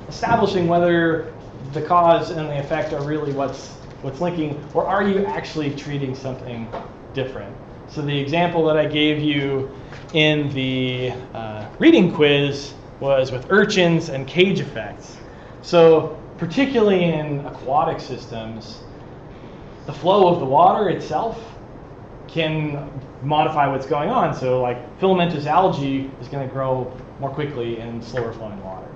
establishing whether the cause and the effect are really what's linking, or are you actually treating something different? So the example that I gave you in the reading quiz was with urchins and cage effects. So particularly in aquatic systems, the flow of the water itself can modify what's going on. So like filamentous algae is going to grow more quickly in slower flowing water.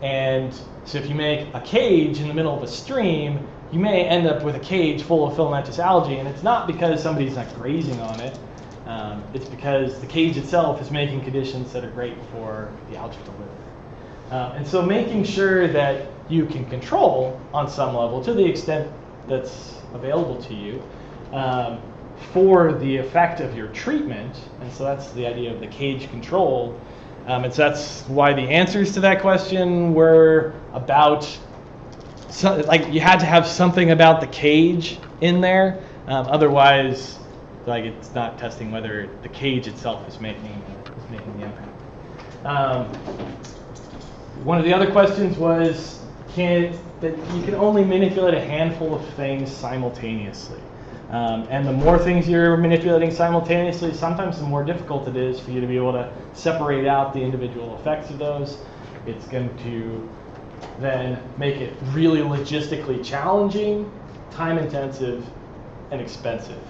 And so if you make a cage in the middle of a stream, you may end up with a cage full of filamentous algae, and it's not because somebody's not grazing on it. It's because the cage itself is making conditions that are great for the algae to live. And so making sure that you can control on some level, to the extent that's available to you, for the effect of your treatment, and so that's the idea of the cage control. And so that's why the answers to that question were about, like, you had to have something about the cage in there. Otherwise, like, it's not testing whether the cage itself is making the impact. One of the other questions was that you can only manipulate a handful of things simultaneously. And the more things you're manipulating simultaneously, sometimes the more difficult it is for you to be able to separate out the individual effects of those. It's going to then make it really logistically challenging, time intensive, and expensive.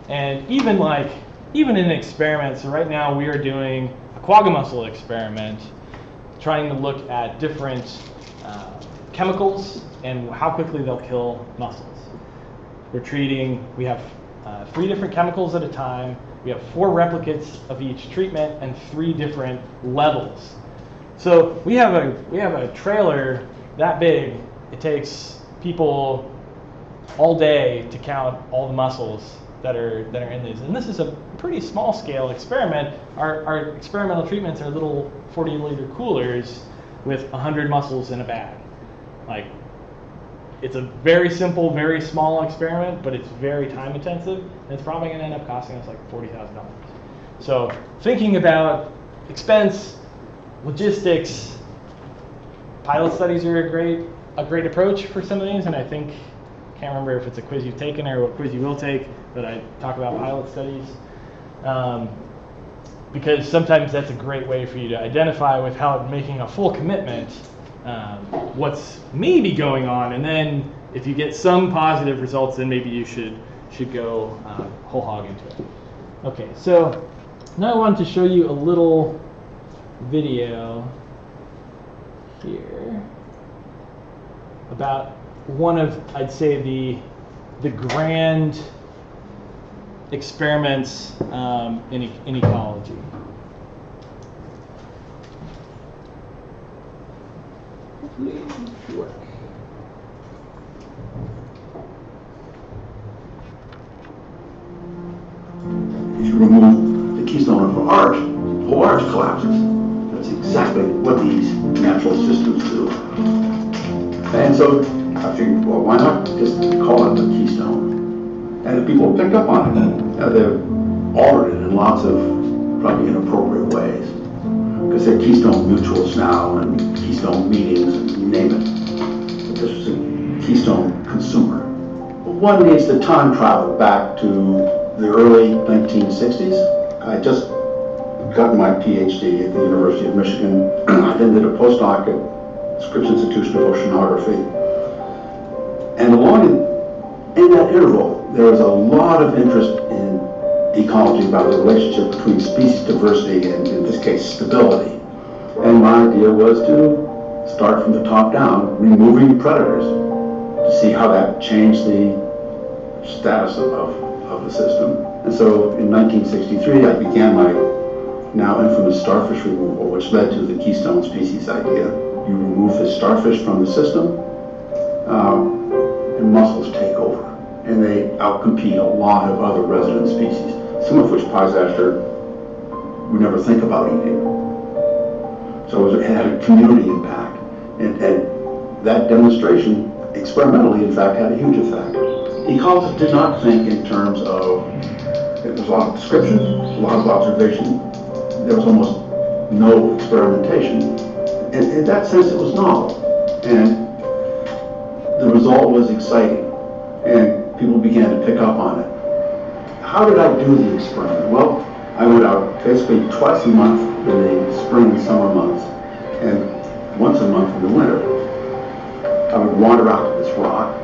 And even in an experiment, so right now we are doing a quagga mussel experiment, trying to look at different chemicals and how quickly they'll kill muscles. We have 3 different chemicals at a time. We have 4 replicates of each treatment and 3 different levels. So we have a trailer that big. It takes people all day to count all the muscles that are in these. And this is a pretty small scale experiment. Our experimental treatments are little 40-liter coolers with 100 muscles in a bag. Like, it's a very simple, very small experiment, but it's very time intensive, and it's probably going to end up costing us like $40,000. So thinking about expense, logistics, pilot studies are a great approach for some of these, and I think, can't remember if it's a quiz you've taken or what quiz you will take, but I talk about pilot studies. Because sometimes that's a great way for you to identify without making a full commitment what's maybe going on, and then if you get some positive results, then maybe you should go whole hog into it. Okay, so now I wanted to show you a little video here about one of, I'd say, the grand experiments in ecology. Hopefully it should work. If you remove the keystone of an arch, the whole arch collapses. That's exactly what these natural systems do. And so I figured, well, why not just call it a keystone? And the people picked up on it. They've altered it in lots of probably inappropriate ways. Because they're keystone mutuals now, and keystone meetings, and you name it. But this was a keystone consumer. One needs to time travel back to the early 1960s. I just got my PhD at the University of Michigan. I then did a postdoc at Scripps Institution of Oceanography. And along in that interval, there was a lot of interest in ecology about the relationship between species diversity and, in this case, stability. And my idea was to start from the top down, removing predators, to see how that changed the status of the system. And so in 1963, I began my now infamous starfish removal, which led to the keystone species idea. You remove the starfish from the system, and mussels take over. And they outcompete a lot of other resident species, some of which Piesaster would never think about eating. So it had a community impact. And that demonstration, experimentally, in fact, had a huge effect. Ecologists did not think in terms of, there was a lot of description, a lot of observation. There was almost no experimentation. And in that sense, it was novel. And the result was exciting. And people began to pick up on it. How did I do the experiment? Well, I went out basically twice a month in the spring and summer months, and once a month in the winter. I would wander out to this rock.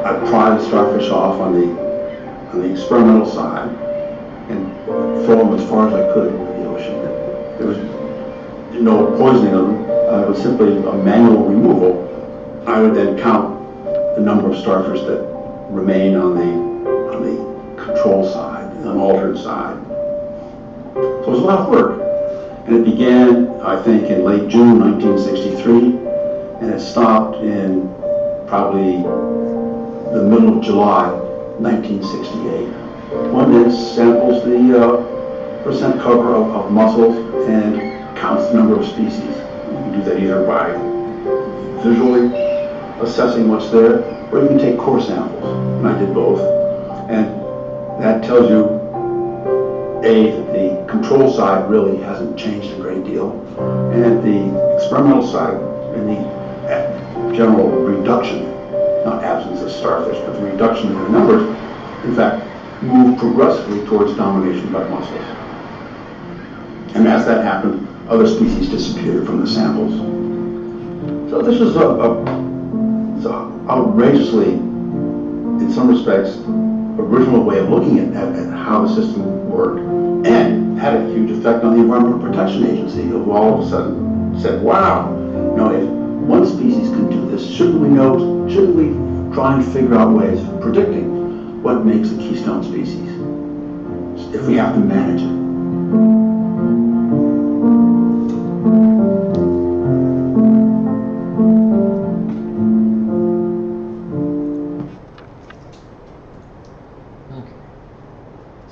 I'd pry the starfish off on the experimental side and throw them as far as I could into the ocean. There was no poisoning of them. It was simply a manual removal. I would then count the number of starfish that remain on the control side, the unaltered side. So it was a lot of work. And it began, I think, in late June 1963, and it stopped in probably the middle of July 1968. One then samples the percent cover of mussels and counts the number of species. You can do that either by visually assessing what's there, or you can take core samples, and I did both. And that tells you, A, that the control side really hasn't changed a great deal, and the experimental side, and the general reduction, not absence of starfish, but the reduction in their numbers, in fact, moved progressively towards domination by mussels. And as that happened, other species disappeared from the samples. So this was a outrageously, in some respects, original way of looking at how the system worked, and had a huge effect on the Environmental Protection Agency, who all of a sudden said, wow, if one species can do this? Shouldn't we try and figure out ways of predicting what makes a keystone species if we have to manage it?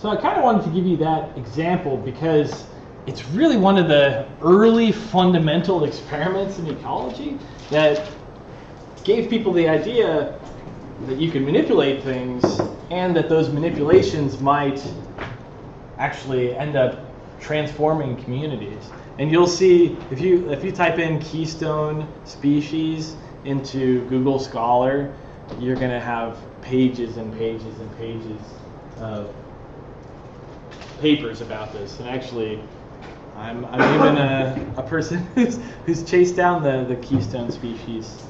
So I kind of wanted to give you that example because it's really one of the early fundamental experiments in ecology that gave people the idea that you can manipulate things and that those manipulations might actually end up transforming communities. And you'll see if you type in keystone species into Google Scholar, you're going to have pages and pages and pages of papers about this. And actually, I'm even a person who's chased down the keystone species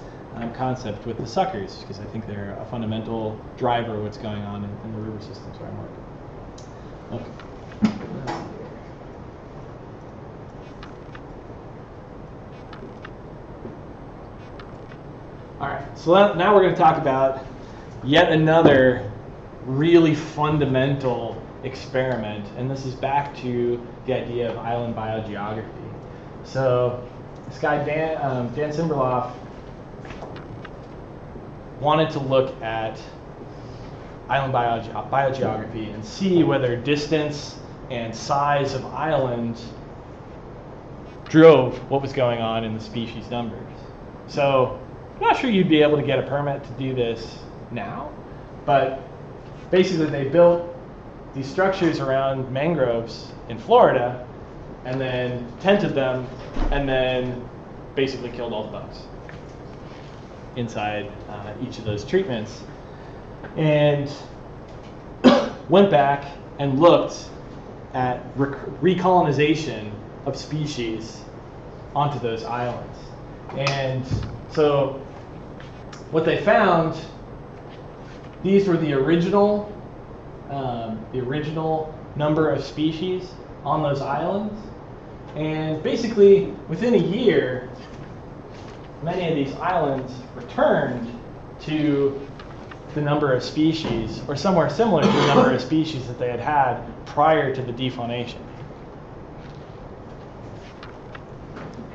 concept with the suckers, because I think they're a fundamental driver of what's going on in the river systems where I'm working. Okay. All right, so now we're going to talk about yet another really fundamental experiment, and this is back to the idea of island biogeography. So this guy Dan Simberloff wanted to look at island biogeography and see whether distance and size of islands drove what was going on in the species numbers. So I'm not sure you'd be able to get a permit to do this now, but basically they built these structures around mangroves in Florida and then tented them and then basically killed all the bugs inside each of those treatments, and went back and looked at recolonization of species onto those islands. And so what they found, these were the original number of species on those islands, and basically within a year many of these islands returned to the number of species, or somewhere similar to the number of species that they had had prior to the defaunation.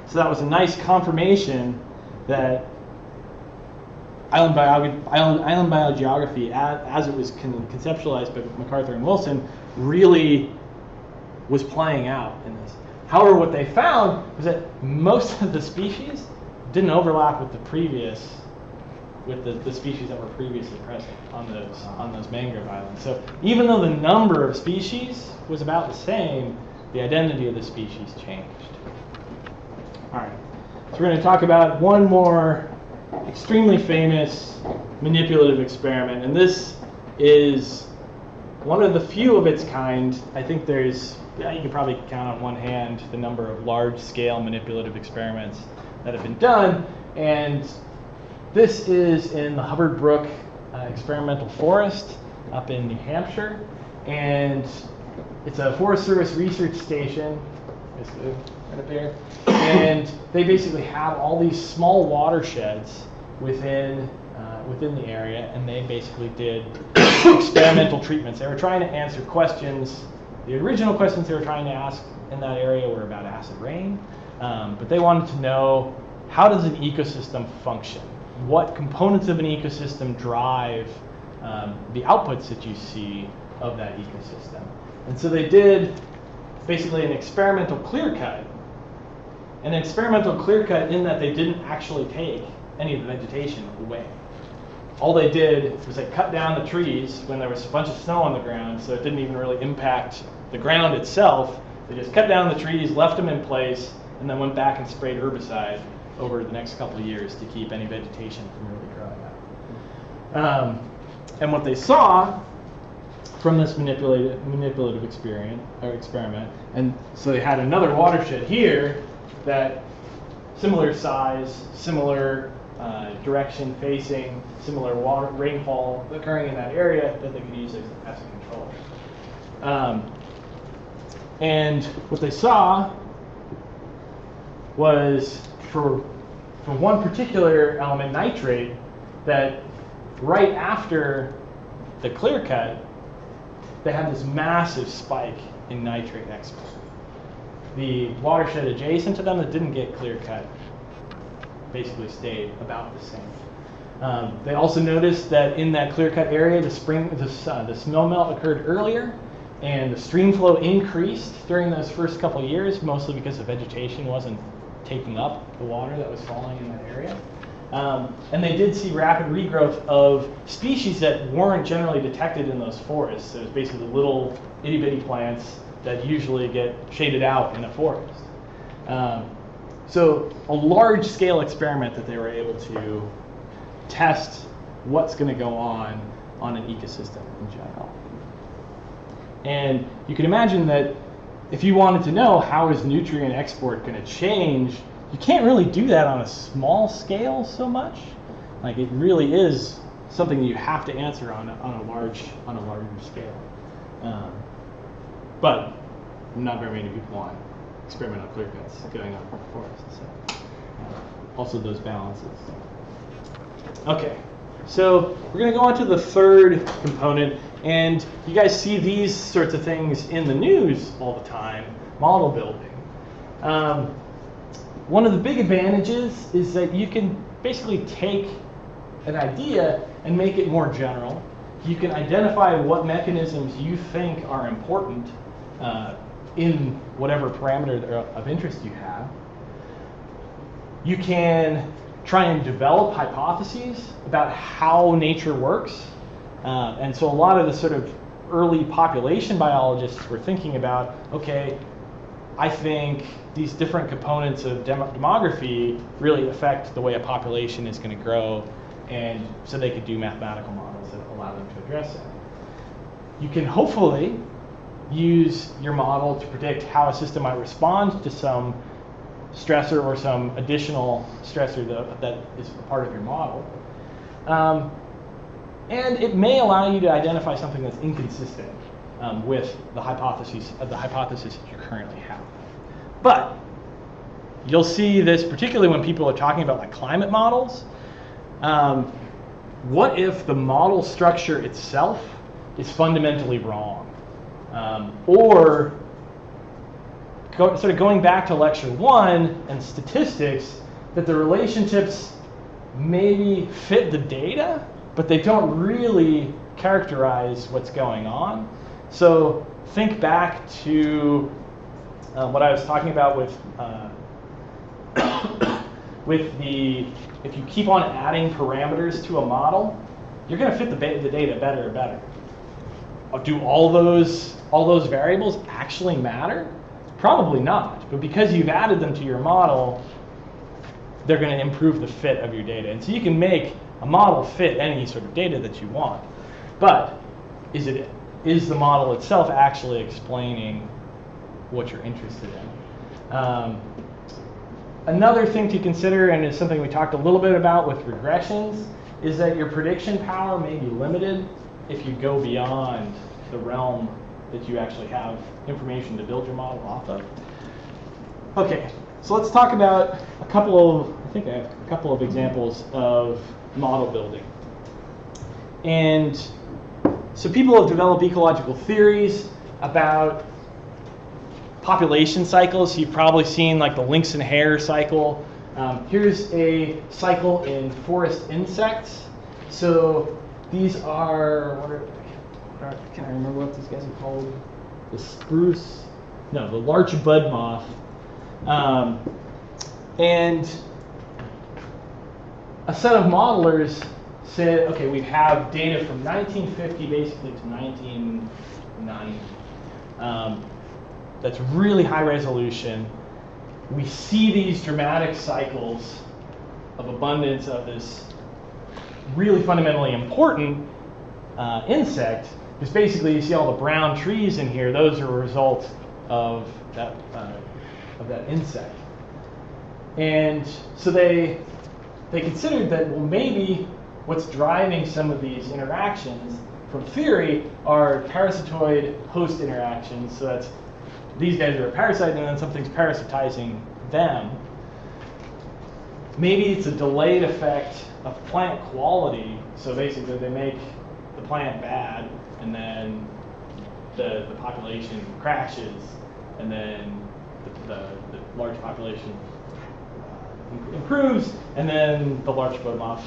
So that was a nice confirmation that island biogeography, as it was conceptualized by MacArthur and Wilson, really was playing out in this. However, what they found was that most of the species didn't overlap with the species that were previously present on those mangrove islands. So even though the number of species was about the same, the identity of the species changed. All right, so we're going to talk about one more extremely famous manipulative experiment, and this is one of the few of its kind. I think there's, you can probably count on one hand the number of large-scale manipulative experiments that have been done, and this is in the Hubbard Brook Experimental Forest up in New Hampshire, and it's a Forest Service research station, basically right up here, and they basically have all these small watersheds within the area, and they basically did experimental treatments. They were trying to answer questions. The original questions they were trying to ask in that area were about acid rain, but they wanted to know, how does an ecosystem function? What components of an ecosystem drive the outputs that you see of that ecosystem? And so they did basically an experimental clear cut. An experimental clear cut in that they didn't actually take any of the vegetation away. All they did was they cut down the trees when there was a bunch of snow on the ground, so it didn't even really impact the ground itself. They just cut down the trees, left them in place, and then went back and sprayed herbicide over the next couple of years to keep any vegetation from really growing up. And what they saw from this manipulative experiment, and so they had another watershed here that similar size, similar direction facing, similar rainfall occurring in that area that they could use as pest control. And what they saw was, for for one particular element, nitrate, that right after the clear cut, they had this massive spike in nitrate export. The watershed adjacent to them that didn't get clear cut basically stayed about the same. They also noticed that in that clear cut area, the snow melt occurred earlier, and the stream flow increased during those first couple of years, mostly because the vegetation wasn't taking up the water that was falling in that area. And they did see rapid regrowth of species that weren't generally detected in those forests. So it was basically little itty bitty plants that usually get shaded out in a forest. So a large scale experiment that they were able to test what's going to go on an ecosystem in general. And you can imagine that if you wanted to know how is nutrient export going to change, you can't really do that on a small scale so much. Like, it really is something that you have to answer on a larger scale. But not very many people want experimental clear cuts going on in the forest. So also those balances. Okay, so we're going to go on to the third component, and you guys see these sorts of things in the news all the time, model building. One of the big advantages is that you can basically take an idea and make it more general. You can identify what mechanisms you think are important in whatever parameter of interest you have. You can try and develop hypotheses about how nature works. And so a lot of the sort of early population biologists were thinking about, okay, I think these different components of demography really affect the way a population is going to grow, and so they could do mathematical models that allow them to address that. You can hopefully use your model to predict how a system might respond to some stressor or some additional stressor that is a part of your model. And it may allow you to identify something that's inconsistent with the hypothesis that you currently have. But you'll see this particularly when people are talking about like climate models. What if the model structure itself is fundamentally wrong? Or sort of going back to lecture 1 and statistics, that the relationships maybe fit the data, but they don't really characterize what's going on. So think back to what I was talking about with if you keep on adding parameters to a model, you're going to fit the data better and better. Do all those variables actually matter? Probably not, but because you've added them to your model, they're going to improve the fit of your data. And so you can make a model fit any sort of data that you want. But is the model itself actually explaining what you're interested in? Another thing to consider, and is something we talked a little bit about with regressions, is that your prediction power may be limited if you go beyond the realm that you actually have information to build your model off of. Okay, so let's talk about I think I have a couple of examples of model building. And so people have developed ecological theories about population cycles. You've probably seen like the lynx and hare cycle. Here's a cycle in forest insects. So these are, can I remember what these guys are called? The larch bud moth. And a set of modelers said, okay, we have data from 1950 basically to 1990. That's really high resolution. We see these dramatic cycles of abundance of this really fundamentally important insect, because basically you see all the brown trees in here, those are a result of that insect. And so they considered that, well, maybe what's driving some of these interactions from theory are parasitoid host interactions. So that's these guys are a parasite and then something's parasitizing them. maybe it's a delayed effect of plant quality. So basically they make the plant bad, and then the population crashes, and then the large population improves, and then the large-footed moth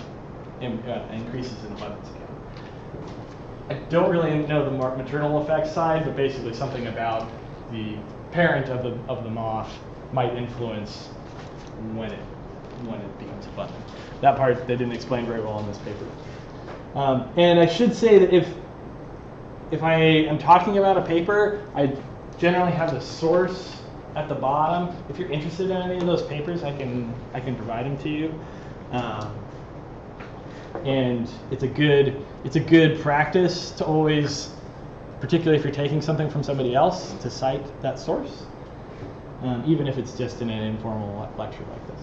increases in abundance again. I don't really know the maternal effect side, but basically something about the parent of the moth might influence when it becomes abundant. That part they didn't explain very well in this paper. And I should say that if I am talking about a paper, I generally have the source at the bottom. If you're interested in any of those papers, I can provide them to you. And it's a good practice to always, particularly if you're taking something from somebody else, to cite that source, even if it's just in an informal lecture like this.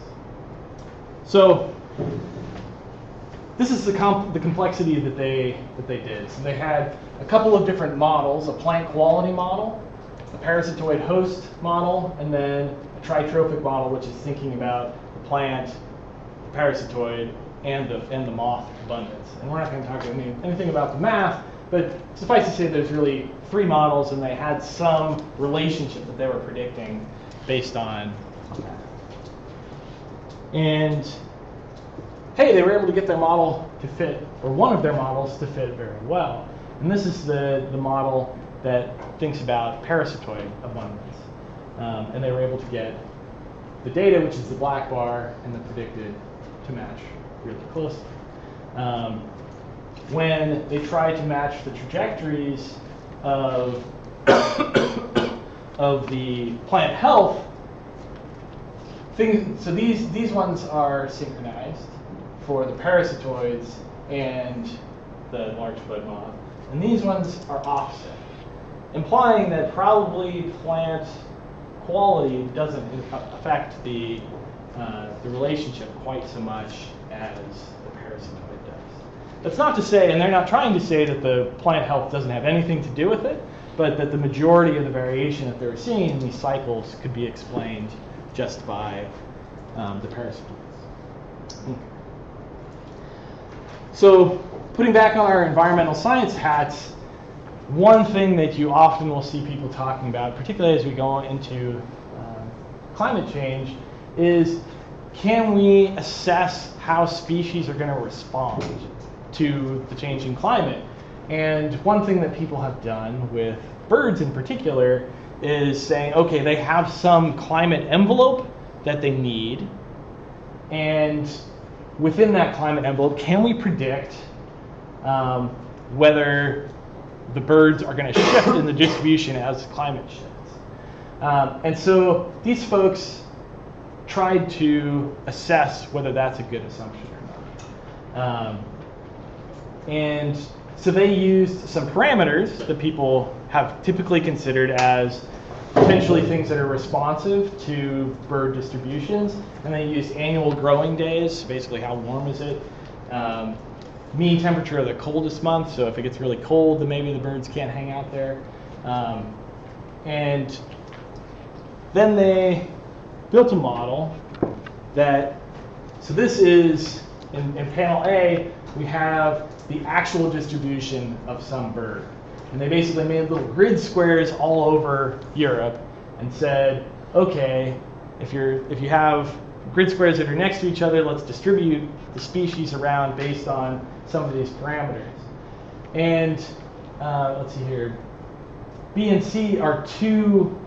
So this is the complexity that they did. So they had a couple of different models: a plant quality model, a parasitoid host model, and then a tritrophic model, which is thinking about the plant, the parasitoid, and the moth abundance. And we're not going to talk anything about the math, but suffice to say there's really 3 models, and they had some relationship that they were predicting based on that. And hey, they were able to get their model to fit, or one of their models to fit very well. And this is the model that thinks about parasitoid abundance. And they were able to get the data, which is the black bar, and the predicted to match really closely. When they tried to match the trajectories of the plant health, so these ones are synchronized for the parasitoids and the large-footed moth, and these ones are offset, implying that probably plant quality doesn't affect the relationship quite so much as the parasitoid does. That's not to say, and they're not trying to say, that the plant health doesn't have anything to do with it, but that the majority of the variation that they're seeing in these cycles could be explained just by the parasitoids. Okay. So putting back on our environmental science hats, one thing that you often will see people talking about, particularly as we go into climate change, is can we assess how species are going to respond to the changing climate? And one thing that people have done with birds in particular is saying, okay, they have some climate envelope that they need, and within that climate envelope, can we predict whether the birds are going to shift in the distribution as climate shifts? And so these folks tried to assess whether that's a good assumption or not. And so they used some parameters that people have typically considered as potentially things that are responsive to bird distributions. And they used annual growing days, basically how warm is it, mean temperature of the coldest month, so if it gets really cold, then maybe the birds can't hang out there. And then they built a model that, so this is, in panel A, we have the actual distribution of some bird. And they basically made little grid squares all over Europe and said, okay, if you have grid squares that are next to each other, let's distribute the species around based on some of these parameters. And let's see here, B and C are 2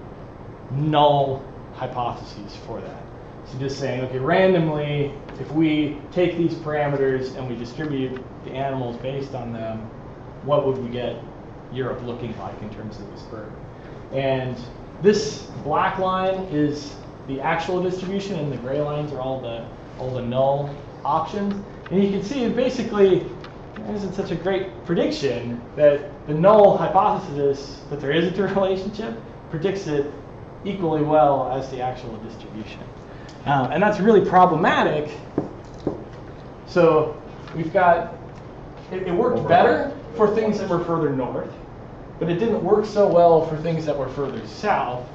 null hypotheses for that. So just saying, okay, randomly, if we take these parameters and we distribute the animals based on them, what would we get Europe looking like in terms of this bird? And this black line is the actual distribution, and the gray lines are all the null options. And you can see basically, it isn't such a great prediction that the null hypothesis that there is a relationship predicts it equally well as the actual distribution. And that's really problematic. So we've got, it worked better for things that were further north, but it didn't work so well for things that were further south.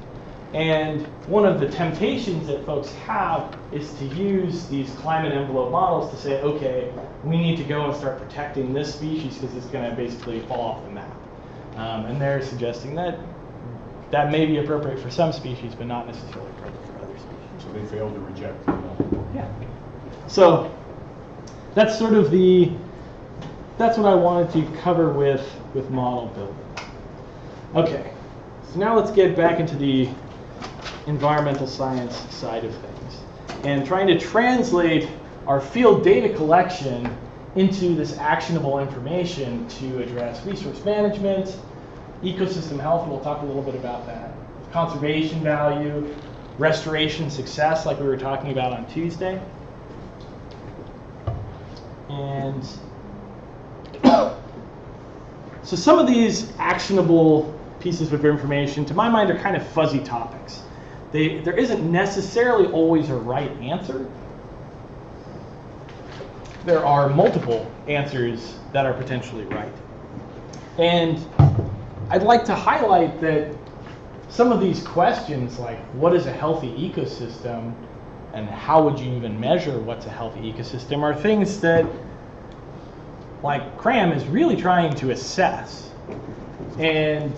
And one of the temptations that folks have is to use these climate envelope models to say, okay, we need to go and start protecting this species because it's going to basically fall off the map. And they're suggesting that that may be appropriate for some species, but not necessarily appropriate for other species. So they failed to reject the model. Yeah. So that's sort of that's what I wanted to cover with model building. Okay, so now let's get back into the environmental science side of things and trying to translate our field data collection into this actionable information to address resource management, ecosystem health, we'll talk a little bit about that, conservation value, restoration success like we were talking about on Tuesday. And so some of these actionable pieces of information, to my mind, are kind of fuzzy topics. There isn't necessarily always a right answer. There are multiple answers that are potentially right. And I'd like to highlight that some of these questions, like what is a healthy ecosystem and how would you even measure what's a healthy ecosystem, are things that, like CRAM is really trying to assess. And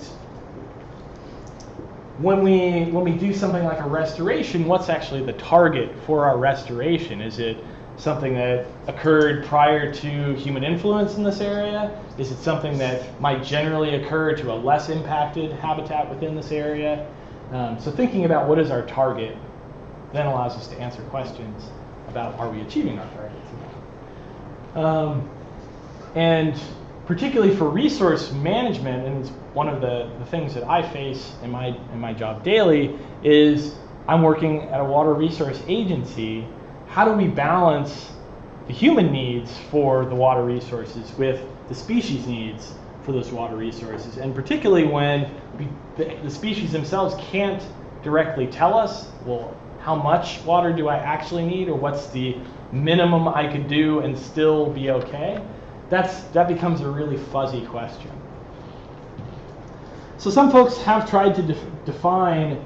when we do something like a restoration, what's actually the target for our restoration? Is it something that occurred prior to human influence in this area? Is it something that might generally occur to a less impacted habitat within this area? So thinking about what is our target then allows us to answer questions about, are we achieving our targets? And particularly for resource management, and it's one of the things that I face in my job daily, is I'm working at a water resource agency. How do we balance the human needs for the water resources with the species needs for those water resources? And particularly when the species themselves can't directly tell us, well, how much water do I actually need, or what's the minimum I could do and still be okay? That becomes a really fuzzy question. So some folks have tried to define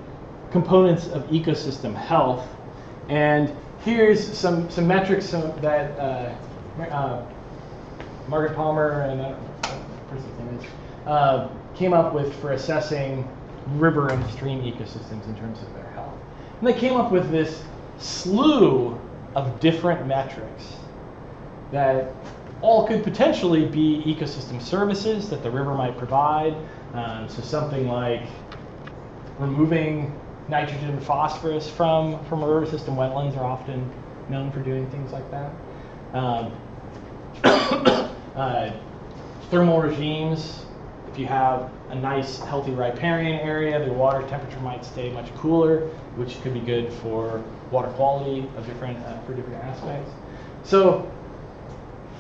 components of ecosystem health, and here's some metrics that Margaret Palmer and came up with for assessing river and stream ecosystems in terms of their health. And they came up with this slew of different metrics that all could potentially be ecosystem services that the river might provide. So something like removing nitrogen and phosphorus from a river system. Wetlands are often known for doing things like that. Thermal regimes. If you have a nice, healthy riparian area, the water temperature might stay much cooler, which could be good for water quality of different aspects. So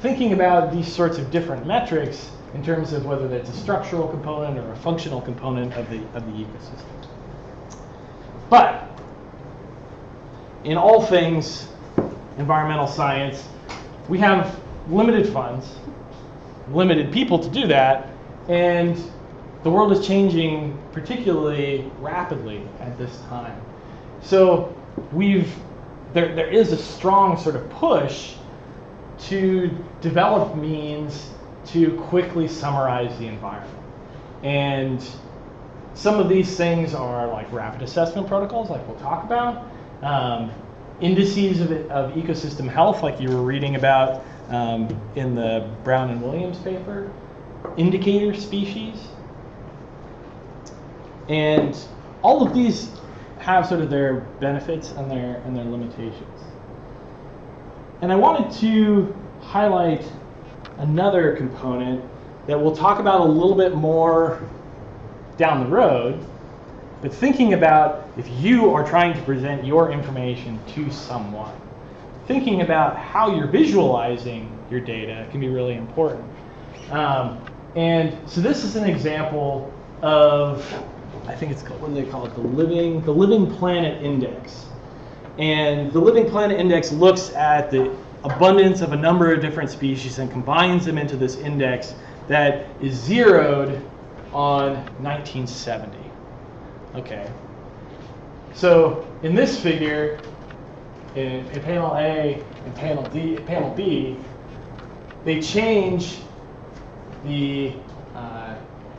thinking about these sorts of different metrics in terms of whether that's a structural component or a functional component of the ecosystem. But in all things environmental science, we have limited funds, limited people to do that, and the world is changing particularly rapidly at this time. So there is a strong sort of push to develop means to quickly summarize the environment. And some of these things are like rapid assessment protocols, like we'll talk about, indices of ecosystem health, like you were reading about in the Brown and Williams paper, indicator species. And all of these have sort of their benefits and their limitations. And I wanted to highlight another component that we'll talk about a little bit more down the road, but thinking about if you are trying to present your information to someone, thinking about how you're visualizing your data can be really important. And so this is an example of, I think it's called, what do they call it? The Living Planet Index. And the Living Planet Index looks at the abundance of a number of different species and combines them into this index that is zeroed on 1970. Okay. So in this figure, in panel A and panel B, they change the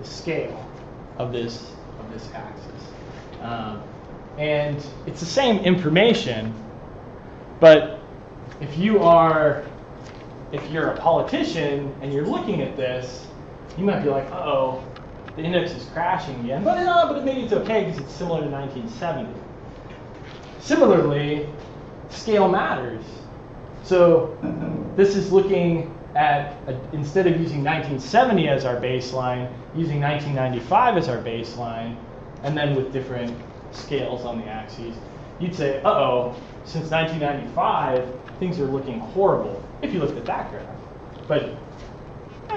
scale of this axis, and it's the same information, but if you're a politician and you're looking at this, you might be like, uh-oh, the index is crashing again. But maybe it's okay because it's similar to 1970. Similarly, scale matters. So this is looking at, instead of using 1970 as our baseline, using 1995 as our baseline, and then with different scales on the axes, you'd say, uh-oh, since 1995, things are looking horrible if you looked at that graph. But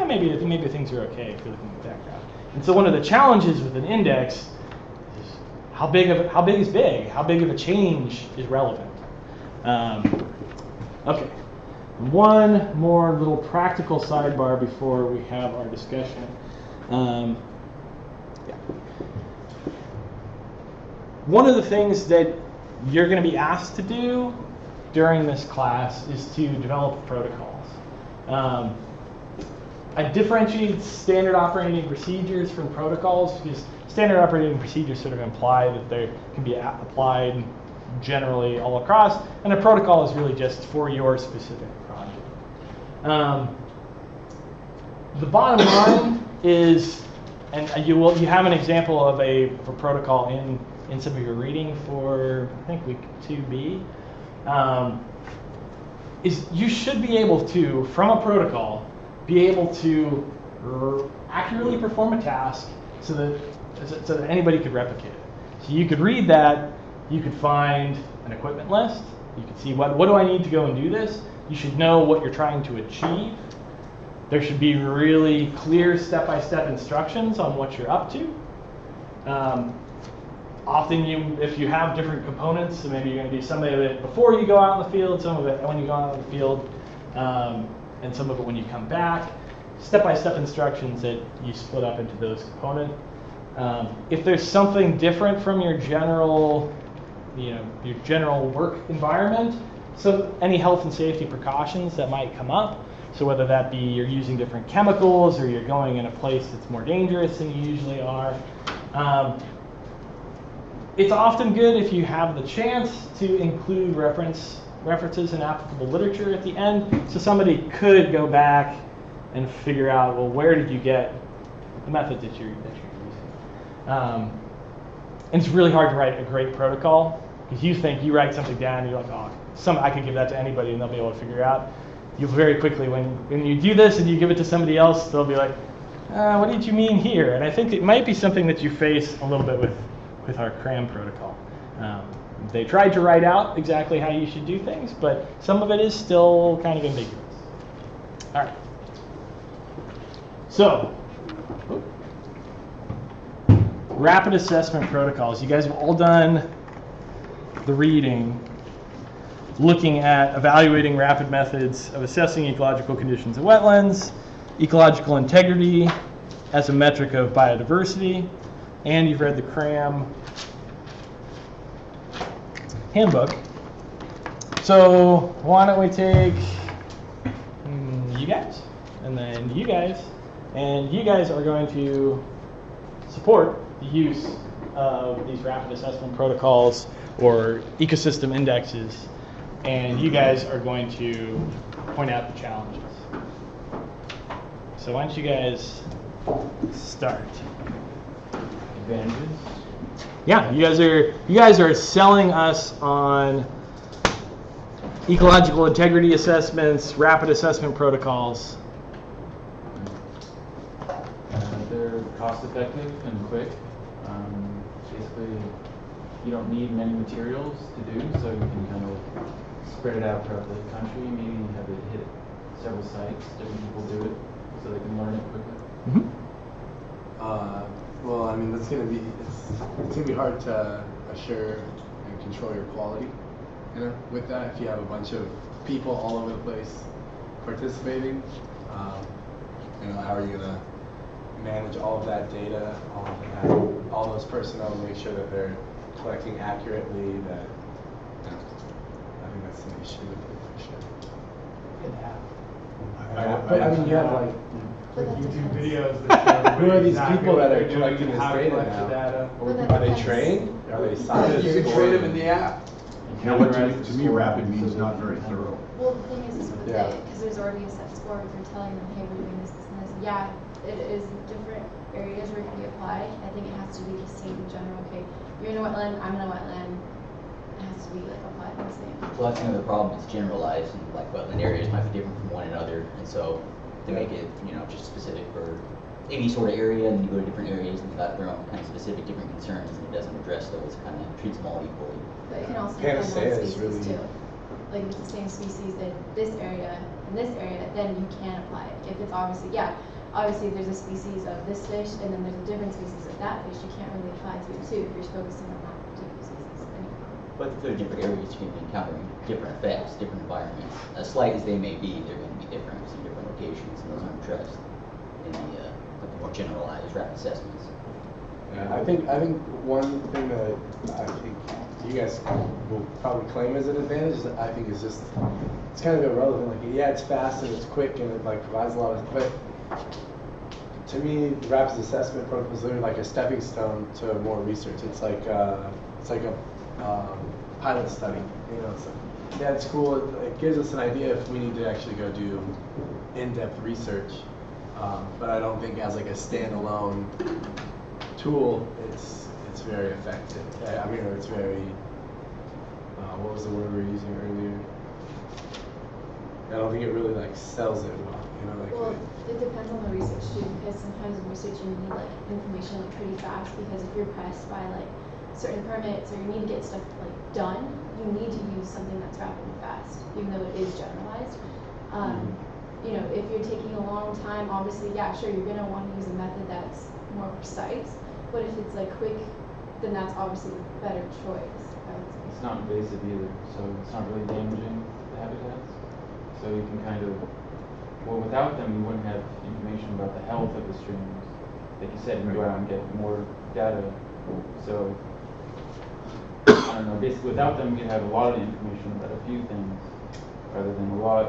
maybe things are okay if you're looking at that graph. And so one of the challenges with an index is how big is big? How big of a change is relevant? Okay. One more little practical sidebar before we have our discussion. One of the things that you're going to be asked to do during this class is to develop protocols. I differentiated standard operating procedures from protocols because standard operating procedures sort of imply that they can be applied generally all across, and a protocol is really just for your specific project. The bottom line is, and you have an example of a protocol in some of your reading for, I think, week 2B, is you should be able to, from a protocol, be able to accurately perform a task so that anybody could replicate it. So you could read that, you could find an equipment list, you could see what do I need to go and do this. You should know what you're trying to achieve. There should be really clear step-by-step instructions on what you're up to. Often if you have different components, so maybe you're going to do some of it before you go out in the field, some of it when you go out in the field, and some of it when you come back. Step-by-step instructions that you split up into those components. If there's something different from your general work environment, so any health and safety precautions that might come up. So whether that be you're using different chemicals or you're going in a place that's more dangerous than you usually are. It's often good if you have the chance to include references in applicable literature at the end, so somebody could go back and figure out, well, where did you get the method that you're using? And it's really hard to write a great protocol because you write something down and you're like, oh, I could give that to anybody and they'll be able to figure it out. You very quickly, when you do this and you give it to somebody else, they'll be like, what did you mean here? And I think it might be something that you face a little bit with our CRAM protocol. They tried to write out exactly how you should do things, but some of it is still kind of ambiguous. All right. So, rapid assessment protocols. You guys have all done the reading, looking at evaluating rapid methods of assessing ecological conditions in wetlands, ecological integrity as a metric of biodiversity, and you've read the CRAM handbook. So why don't we take you guys, and then you guys, and you guys are going to support the use of these rapid assessment protocols or ecosystem indexes, and you guys are going to point out the challenges. So why don't you guys start? Advantages? Yeah, you guys are selling us on ecological integrity assessments, rapid assessment protocols. They're cost effective and quick. Basically, you don't need many materials to do, so you can kind of spread it out throughout the country. Maybe have it hit several sites, different people do it, so they can learn it quickly. Mm-hmm. Well, I mean, it's gonna be hard to assure and control your quality, with that. If you have a bunch of people all over the place participating, how are you gonna manage all of that data, all those personnel, and make sure that they're collecting accurately, that I think that's an issue with it for sure. But I mean, you have like, YouTube videos that show who are these exactly people what that are they're doing collecting and this how to data collect now? the data. But that Are they depends. trained? Are they You scientists? can train them in the app. You know what, to me, rapid means not very thorough. Well, the thing is with Yeah. it, because there's already a set score, if you're telling them, hey, we're doing this, and this, yeah, it is different areas where it can be applied. I think it has to be the same general, okay, you're in a wetland, I'm in a wetland, it has to be like applied the same. Well, that's another problem, it's generalized, and like wetland areas might be different from one another, and so to make it, just specific for any sort of area, and you go to different areas, and they've got their own kind of specific different concerns, and it doesn't address those, kind of treats them all equally. But it can also Panacea apply is non-species really- too. Like if it's the same species in this area, then you can apply it. If it's obviously there's a species of this fish, and then there's a different species of that fish, you can't really apply to it too if you're focusing on that particular species. But if they're different areas, you can be encountering different effects, different environments. As slight as they may be, they're going to be different in different locations, and those aren't addressed in the more generalized rapid assessments. Yeah, I think one thing that I think you guys will probably claim as an advantage is I think is just it's kind of irrelevant. Like, yeah, it's fast and it's quick and it like provides a lot of, but to me, the rapid assessment protocol is literally like a stepping stone to more research. It's like a pilot study. It's like, yeah, it's cool. It gives us an idea if we need to actually go do in-depth research. But I don't think as like a standalone tool, it's very effective. Or it's very. What was the word we were using earlier? I don't think it really like sells it well. Well, it depends on the research too, because sometimes in research you need like information like pretty fast, because if you're pressed by like certain permits or you need to get stuff like done, you need to use something that's rapid and fast, even though it is generalized. If you're taking a long time, obviously, yeah, sure, you're gonna want to use a method that's more precise, but if it's like quick, then that's obviously a better choice, I would say. It's not invasive either, so it's not really damaging the habitats. So you can without them, you wouldn't have information about the health of the streams. Like you said, you can go out and get more data. So, I don't know, basically without them, you can have a lot of information about a few things, rather than a lot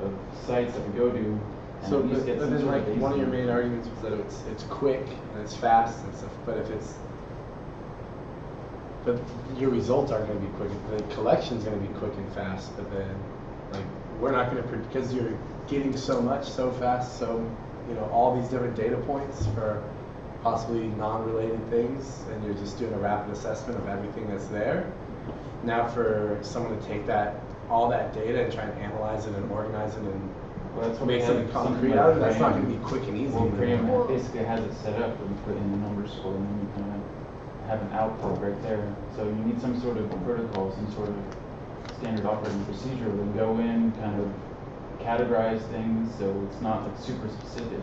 of sites that we go to. And So, at least but get some then sort like of one of your baseline. main arguments was that it's quick and it's fast and stuff. But your results aren't going to be quick. The collection's going to be quick and fast. But then, like, we're not going to because you're getting so much so fast. So, all these different data points for possibly non-related things, and you're just doing a rapid assessment of everything that's there. Now, for someone to take all that data and try and analyze it and organize it and Well, that's what make we something have, concrete like out of it, that's not Graham. going to be quick and easy. Well, Graham Well- basically has it set up, and you put in the number score, and then you kind of have an output right there. So you need some sort of protocol, some sort of standard operating procedure where they go in, kind of categorize things, so it's not like super specific,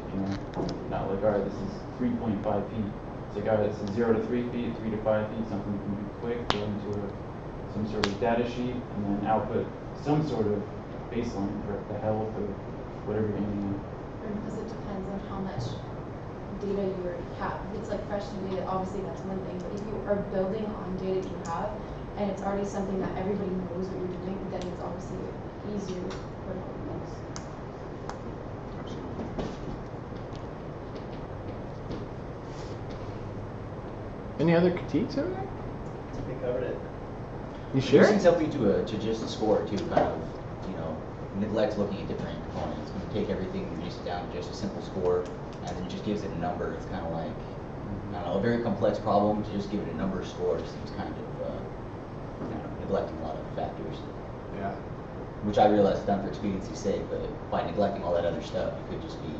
not like, all right, this is 3.5 feet. It's like, all right, this is 0 to 3 feet, 3 to 5 feet, something that can be quick, go into some sort of data sheet, and then output some sort of baseline for the health or whatever you're aiming Because it depends on how much data you already have. If it's like fresh new data, obviously that's one thing, but if you are building on data you have, and it's already something that everybody knows what you're doing, then it's obviously easier protocol to use. Any other critiques over there? I think they covered it. You sure? Reducing something to just a score too, kind of, neglect looking at different components. When you take everything and reduce it down to just a simple score, and then it just gives it a number, it's kind of like, I don't know, a very complex problem to just give it a number score seems kind of, neglecting a lot of factors. Yeah. Which I realize is done for expediency's sake, but by neglecting all that other stuff, you could just be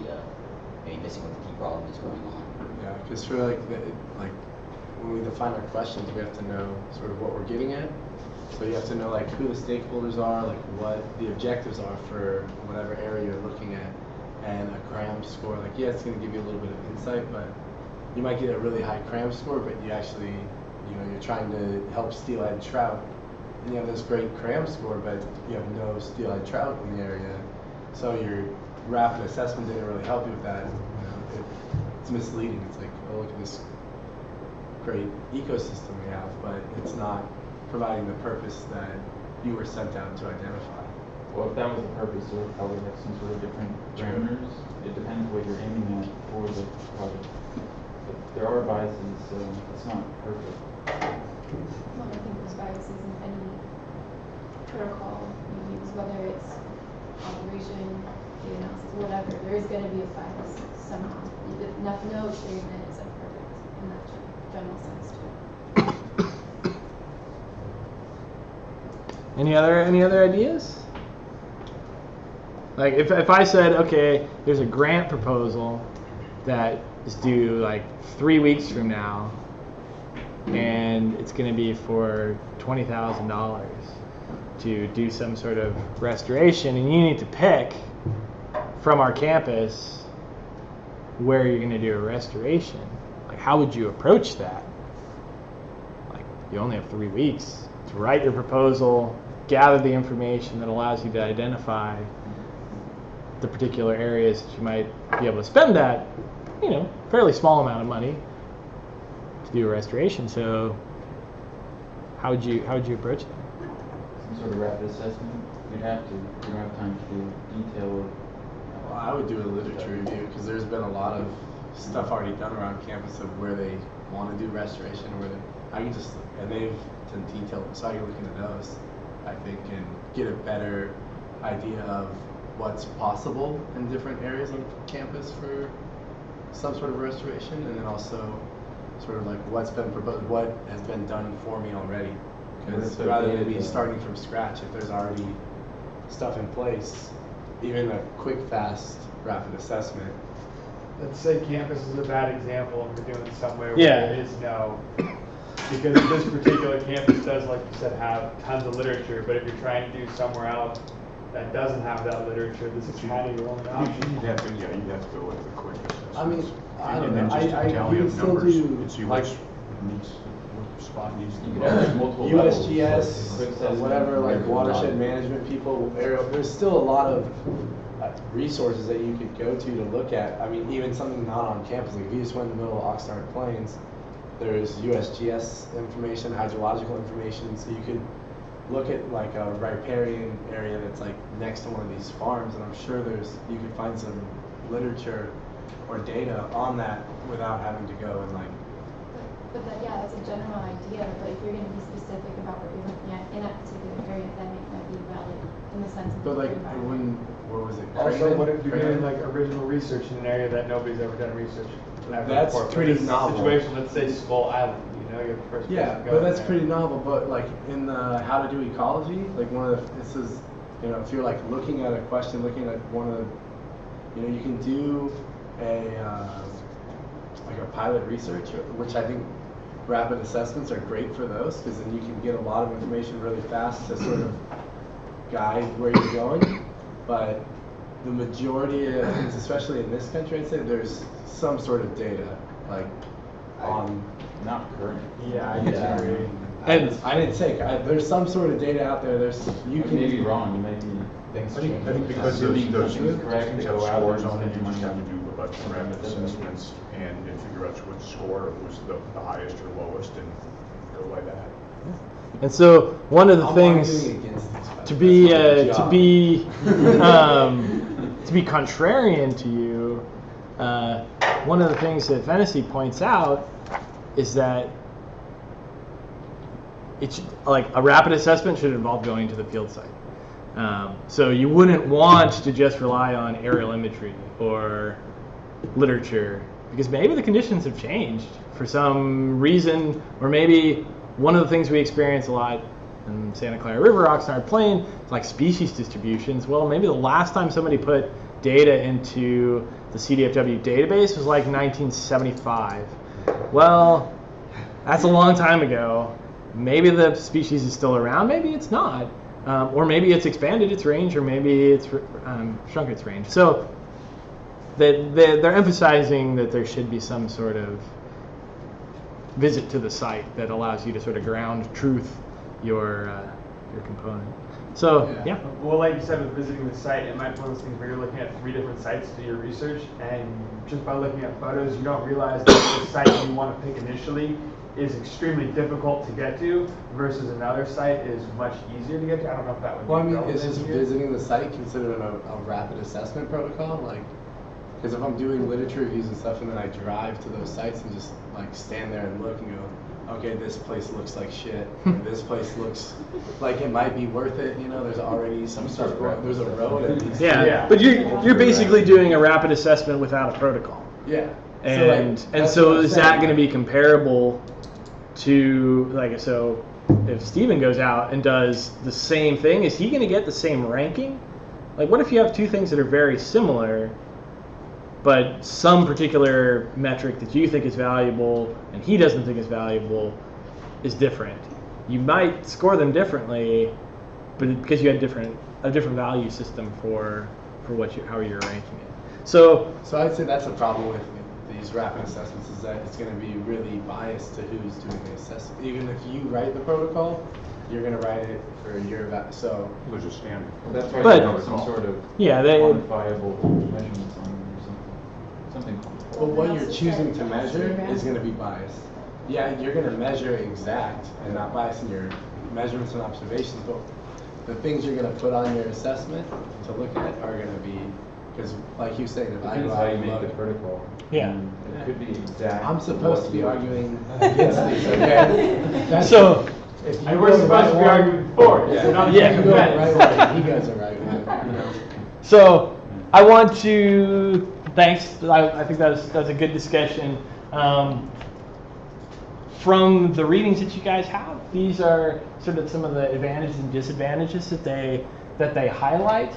maybe missing what the key problem is going on. Yeah, because for when we define our questions, we have to know sort of what we're getting at. So you have to know like who the stakeholders are, like what the objectives are for whatever area you're looking at, and a cram score. Like, yeah, it's going to give you a little bit of insight, but you might get a really high cram score, but you actually, you're trying to help steelhead trout, and you have this great cram score, but you have no steelhead trout in the area. So your rapid assessment didn't really help you with that. It's misleading. It's like, oh, look at this great ecosystem we have, but it's not providing the purpose that you were sent out to identify. Well, if that was the purpose, it would probably have some sort of different parameters. It depends what you're aiming at for the project. But there are biases, so it's not perfect. Well, I think there's biases in any protocol you use, whether it's operation, data analysis, whatever. There is going to be a bias somehow. No experiment is perfect in that general sense too. Any other ideas? Like if I said, okay, there's a grant proposal that is due like 3 weeks from now, and it's going to be for $20,000 to do some sort of restoration, and you need to pick from our campus where you're going to do a restoration. Like, how would you approach that? Like, you only have 3 weeks to write your proposal, gather the information that allows you to identify the particular areas that you might be able to spend that, fairly small amount of money to do a restoration. So how would you approach that? Some sort of rapid assessment. You'd have to. You don't have time to do detailed. Well, I would do a literature review because there's been a lot of stuff already done around campus of where they want to do restoration, and they've done detailed, so I can look into those, I think, and get a better idea of what's possible in different areas of campus for some sort of restoration, and then also sort of like what's been proposed, what has been done for me already. Because rather than me starting from scratch, if there's already stuff in place, even a quick, fast, rapid assessment. Let's say campus is a bad example and we're doing it somewhere Yeah. where there is no, because this particular campus does, like you said, have tons of literature, but if you're trying to do somewhere else that doesn't have that literature, this is kind of your only option. You'd have to go with the quick assessments. I mean, I don't And then know. just I tally we up can still numbers do and see like what spot needs to You be. could have multiple levels, like USGS, quick or assessment, whatever, like regular watershed audit. management people, there's still a lot of resources that you could go to look at. I mean, even something not on campus, like if you just went in the middle of Oxnard Plains, there's USGS information, hydrological information, so you could look at like a riparian area that's like next to one of these farms, and I'm sure you could find some literature or data on that without having to go and like. But that's a general idea, but if you're going to be specific about what you're looking at in that particular area, that may not be valid in the sense of But like environment. where was it? Also, what if you're Cranon? doing like original research in an area that nobody's ever done research? That's before? For pretty this novel. Situation, let's say Skull Island, you're the first Yeah, person to go but in that's there. pretty novel. But like in the how to do ecology, like this is, if you're like looking at a question, looking at one of the, you can do like a pilot research, which I think rapid assessments are great for those, because then you can get a lot of information really fast to sort of guide where you're going. But the majority of things, especially in this country, I'd say there's some sort of data, like on. Not current. Yeah, I disagree. I didn't say there's some sort of data out there. You may be wrong. You might be. I think because Assuming those something's correct, things they have go out scores and on it, spend you just money have to on do a bunch of rapid assessments and figure out what score was the highest or lowest and go by that. And so one of the things to be contrarian to you, one of the things that Fennessy points out is that it's like a rapid assessment should involve going to the field site. So you wouldn't want to just rely on aerial imagery or literature, because maybe the conditions have changed for some reason, or maybe one of the things we experience a lot in Santa Clara River, Oxnard Plain, is like species distributions. Well, maybe the last time somebody put data into the CDFW database was like 1975. Well, that's a long time ago. Maybe the species is still around, maybe it's not. Or maybe it's expanded its range, or maybe it's shrunk its range. So they're emphasizing that there should be some sort of visit to the site that allows you to sort of ground truth your component. So yeah. Well, like you said, with visiting the site, it might be one of those things where you're looking at 3 different sites to do your research, and just by looking at photos, you don't realize that the site you want to pick initially is extremely difficult to get to versus another site is much easier to get to. I don't know if that would Well, I be mean, relevant is just here. visiting the site considered a rapid assessment protocol? Like, because if I'm doing literature reviews and stuff, and then I drive to those sites and just like stand there and look and go, okay, this place looks like shit, and this place looks like it might be worth it. You know, there's already some stuff going. There's a road at least. Yeah, but you're basically doing a rapid assessment without a protocol. Yeah. And that's so what I'm is that saying. going to be comparable to, like, so if Steven goes out and does the same thing, is he going to get the same ranking? Like, what if you have two things that are very similar, but some particular metric that you think is valuable and he doesn't think is valuable is different? You might score them differently, but because you had a different value system for how you're ranking it. So I'd say that's a problem with these rapid assessments, is that it's going to be really biased to who's doing the assessment. Even if you write the protocol, you're going to write it for your so. Which is standard. That's why But- you have some sort of Yeah, quantifiable measurements on them or something quantifiable. But what you're choosing to measure is going to be biased. Yeah, you're going to measure exact and not biased in your measurements and observations, but the things you're going to put on your assessment to look at are going to be, because like you said, if I Depends go how out you and make the look, protocol. Yeah. And it could be exact. I'm supposed to be what you- arguing against these, okay? That's- So if you And we're go the supposed to be right one- arguing for it. Yeah, So not Yeah. you the go the defense. right way, he goes the right way, you know? So I want to, thanks, I think that was a good discussion. From the readings that you guys have, these are sort of some of the advantages and disadvantages that they highlight.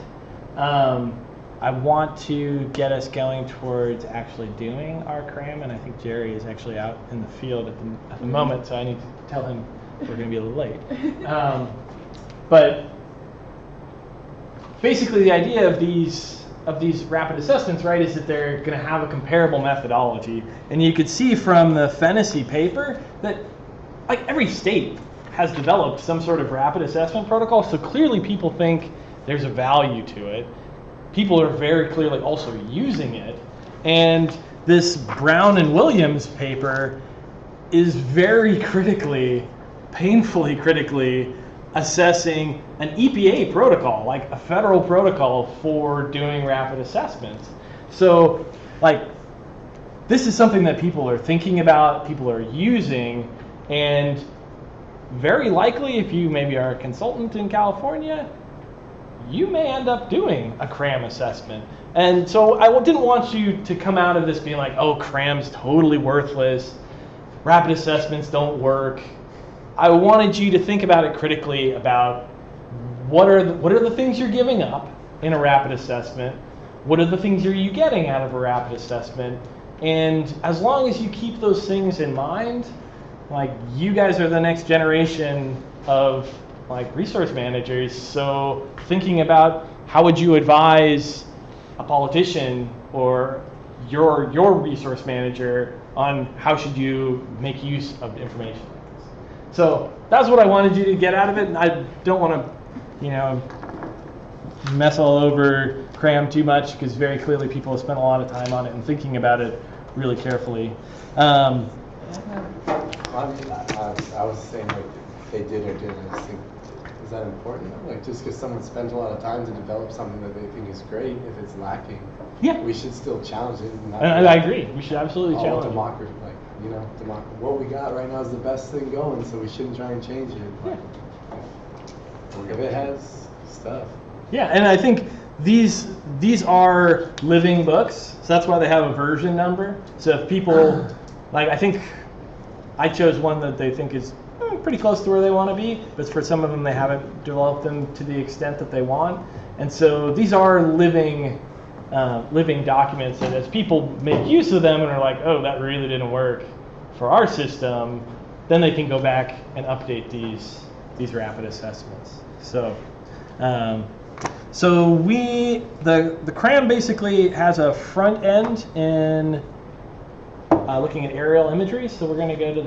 I want to get us going towards actually doing our cram, and I think Jerry is actually out in the field at the moment, so I need to tell him we're going to be a little late. But basically, the idea of these rapid assessments, right, is that they're going to have a comparable methodology. And you could see from the Fennessy paper that like every state has developed some sort of rapid assessment protocol, so clearly people think there's a value to it. People are very clearly also using it. And this Brown and Williams paper is very critically, painfully critically assessing an EPA protocol, like a federal protocol for doing rapid assessments. So, like, this is something that people are thinking about, people are using, and very likely, if you maybe are a consultant in California, you may end up doing a CRAM assessment. And so I didn't want you to come out of this being like, oh, CRAM's totally worthless, rapid assessments don't work. I wanted you to think about it critically about what are the things you're giving up in a rapid assessment, what are the things are you getting out of a rapid assessment, and as long as you keep those things in mind, like, you guys are the next generation of like resource managers, so thinking about how would you advise a politician or your resource manager on how should you make use of information like this. So that's what I wanted you to get out of it, and I don't want to, mess all over CRAM too much, because very clearly people have spent a lot of time on it and thinking about it really carefully. I was saying, like, if they did or didn't, I just think, is that important? Like, just because someone spent a lot of time to develop something that they think is great, if it's lacking, Yeah. we should still challenge it. And not And I agree. We should absolutely all challenge it. democracy, like, you know, what we got right now is the best thing going, so we shouldn't try and change it. Like, if it has stuff. Yeah, and I think these are living books, so that's why they have a version number. So if people, like, I think I chose one that they think is pretty close to where they want to be, but for some of them they haven't developed them to the extent that they want. And so these are living documents, and as people make use of them and are like, oh, that really didn't work for our system, then they can go back and update these rapid assessments. So the CRAM basically has a front end in looking at aerial imagery, so we're going to go to